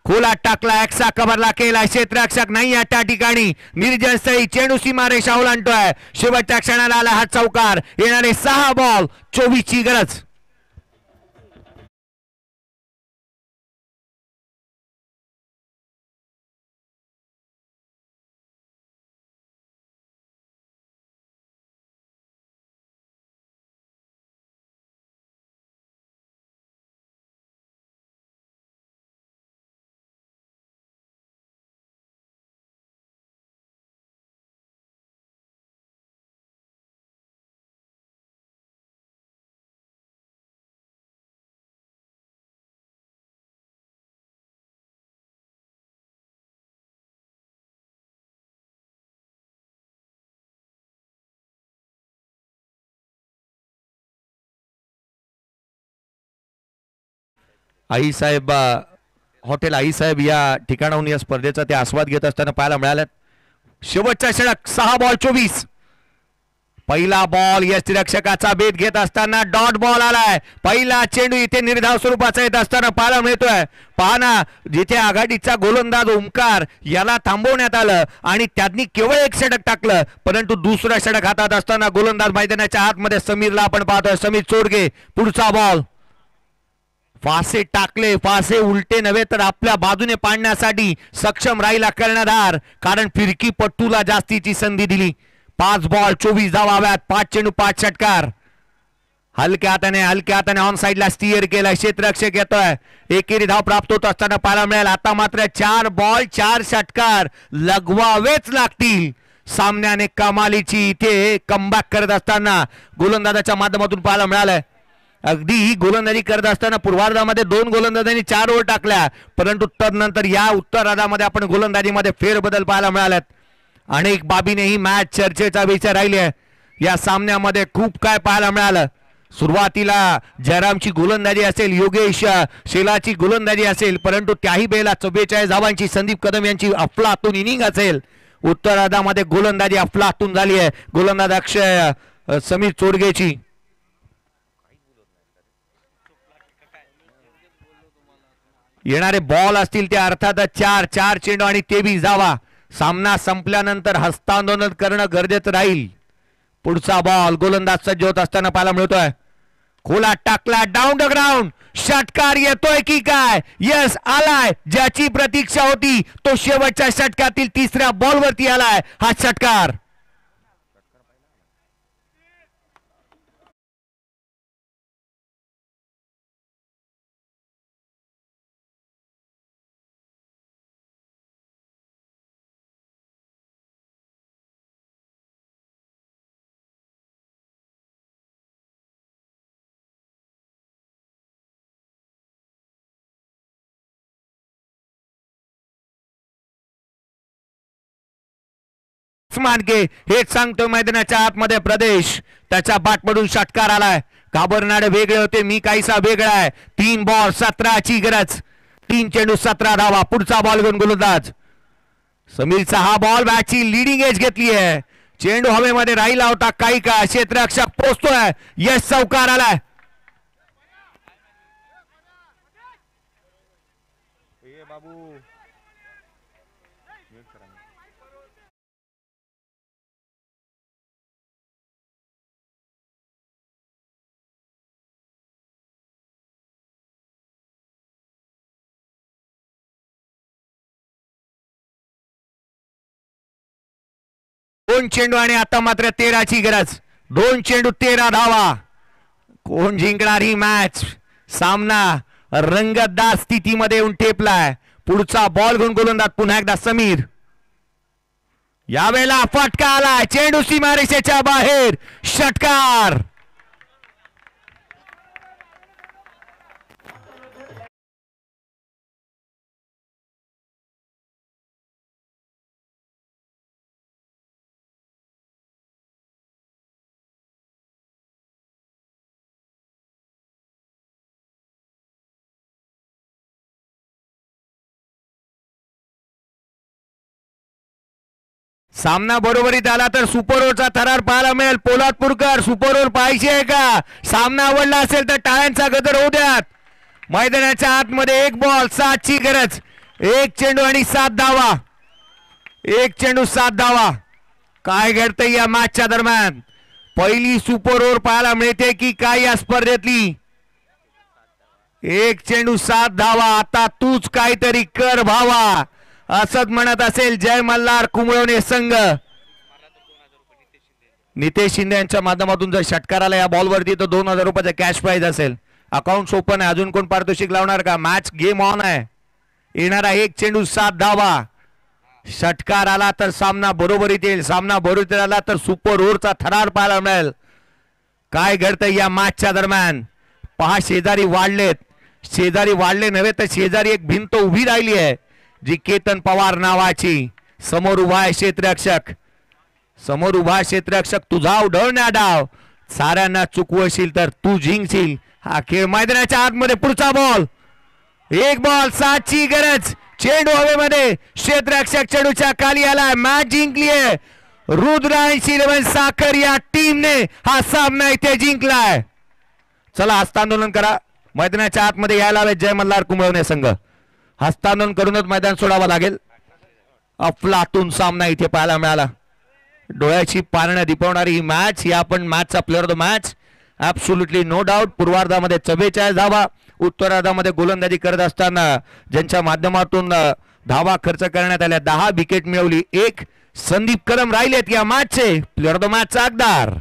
खोलात टाकला एक्सा कव्हरला केला. क्षेत्ररक्षक नाही आहे त्या ठिकाणी. निर्जन स्थळी चेंडू सीमारेषा ओलांडतोय. शेवटच्या क्षणाला आला हा चौकार. येणारे 6 बॉल 24 ची गरज. आईसाहेब हॉटेल आईसाहेब या ठिकाणाहून या स्पर्धेचा ते आस्वाद घेत असताना पाहायला मिळाल्यात. शेवटचा षटक 6 बॉल 24. पहिला बॉल यष्टीरक्षकाचा भेद घेत असताना डॉट बॉल आलाय. पहिला चेंडू इथे निर्धाव स्वरूपाचा येत असताना पाहायला मिळतोय. पाहना जिथे आघाडीचा गोलंदाज ओमकार याला थांबवण्यात आलं आणि त्यांनी केवळ 1 षटक टाकलं परंतु दुसरा षटक हातात असताना गोलंदाज मैदानाच्या आतमध्ये समीरला आपण पाहतोय. समीर चोडगे. पुढचा बॉल. फासे टाकले. फासे उलटे नव्हे तर आपल्या बाजूने पाडण्यासाठी सक्षम राहिला कर्णधार कारण फिरकी पट्टूला जास्तीची संधी दिली. 5 बॉल 24 धावाव्यात. 5 चेंडू 5 षटकार. हलक्या हाताने ऑन साइडला स्टीअर केला. क्षेत्ररक्षक येतोय. एकेरी धाव प्राप्त होत असताना पाहायला मिळेल. आता मात्र 4 बॉल 4 षटकार लगवावेच लागतील. सामन्याने कमालीची इथे कमबॅक करत असताना गोलंदाजाच्या माध्यमातून पाहायला मिळालंय. अगदी गोलंदाजी करत असताना पूर्वार्धामध्ये 2 गोलंदाजांनी 4 ओव्हर टाकल्या, परंतु तदनंतर या उत्तरार्धामध्ये आपण गोलंदाजीमध्ये फेरबदल पाहायला मिळाल्यात. अनेक बाबीने ही मॅच चर्चेचा विषय राहिली आहे. या सामन्यामध्ये खूप काय पाहायला मिळालं. सुरुवातीला जयरामची गोलंदाजी असेल, योगेश शेलाची गोलंदाजी असेल, परंतु त्याही वेळेला 44 धावांची संदीप कदम यांची अफलातून इनिंग असेल. उत्तरार्धामध्ये गोलंदाजी अफलातून झाली आहे. गोलंदाज अक्षय समीर चोडगेची. येणारे बॉल असतील ते अर्थातच 4 चेंडू आणि 23 धावा. सामना संपल्यानंतर हस्तांदोलन करणं गरजेचं राहील. पुढचा बॉल गोलंदाज सज्ज होत असताना पाहायला मिळतोय. खोला टाकला, डाऊन द ग्राउंड. षटकार येतोय की काय? यस, आलाय. ज्याची प्रतीक्षा होती तो शेवटच्या षटकातील 3ऱ्या बॉलवरती आलाय हा षटकार. मानके हेच सांगतो मैदानाच्या आतमध्ये प्रदेश त्याच्या बाटमधून षटकार आलाय. घाबरणारे वेगळे होते, मी काहीसा वेगळा आहे. 3 बॉल 17ची गरज. 3 चेंडू 17 धावा. पुढचा बॉल घेऊन गोलंदाज समीरचा हा बॉल मॅचची लिडिंग एज घेतली आहे. चेंडू हवेमध्ये राहिला होता काही का क्षेत्ररक्षक पोहोचतोय. यश चौकार आलाय. दोन चेंडू आणि आता मात्र 13ची गरज. 2 चेंडू 13 धावा. कोण जिंकणार ही मॅच? सामना रंगतदार स्थितीमध्ये येऊन ठेपलाय. पुढचा बॉल घेऊन गोलंदाज पुन्हा एकदा समीर. यावेळेला फटका आलाय. चेंडू सीमारेषेच्या बाहेर. षटकार. सामना बरोबरीत आला तर सुपर ओव्हरचा थरार पाहायला मिळेल. पोलादपूरकर सुपर ओव्हर पाहिजे आहे का? सामना आवडला असेल तर टाळ्यांचा गजर होऊ द्यात. मैदानाच्या आतमध्ये 1 बॉल 7ची गरज. 1 चेंडू आणि 7 धावा. 1 चेंडू 7 धावा. काय घडतंय या मॅचच्या दरम्यान? पहिली सुपर ओव्हर पाहायला मिळते की काय या स्पर्धेतली? 1 चेंडू 7 धावा. आता तूच काहीतरी कर भावा असंच म्हणत असेल जय मल्हार कुंभळवणे संघ. नितेश शिंदे यांच्या माध्यमातून जर षटकार आला या बॉलवरती तर 2000 रुपयाचा कॅश प्राइज असेल. अकाउंट ओपन आहे. अजून कोण पारितोषिक लावणार का? मॅच गेम ऑन आहे. येणारा 1 चेंडू 7 धावा. षटकार आला तर सामना बरोबरीत येईल. सामना बरोबरीत आला तर सुपर ओव्हरचा थरार पाहायला मिळेल. काय घडतंय या मॅचच्या दरम्यान? पहा, शेजारी वाढलेत. शेजारी वाढले नव्हे तर शेजारी एक भिंत उभी राहिली आहे जी केतन पवार नावाची. समोर उभा आहे क्षेत्ररक्षक. समोर उभा क्षेत्ररक्षक. तुझा उडवण्या डाव. साऱ्यांना चुकवशील तर तू जिंकशील हा खेळ. मैदानाच्या आतमध्ये पुढचा बॉल. 1 बॉल 7ची गरज. चेंडू हवेमध्ये. क्षेत्ररक्षक चेंडूच्या खाली आलाय. मॅच जिंकली आहे. रुद्रांशी 11 साखर या टीमने हा सामना इथे जिंकलाय. चला हस्तांदोलन करा. मैदानाच्या आतमध्ये यायला हवे जय मल्हार कुंभळवणे संघ. हस्तांदोलन करूनच मैदान सोडावं लागेल. अफलातून सामना इथे पाहायला मिळाला. डोळ्याची पारणं दिपवणारी ही मॅच. या पण मॅचचा player of the match absolutely no doubt. पूर्वार्धामध्ये 44 धावा. उत्तरार्धामध्ये गोलंदाजी करत असताना ज्यांच्या माध्यमातून धावा खर्च करण्यात आल्या 10 विकेट मिळवली. 1 संदीप कदम राहिलेत या मॅचचे प्लेअर ऑफ द मॅचचा हकदार.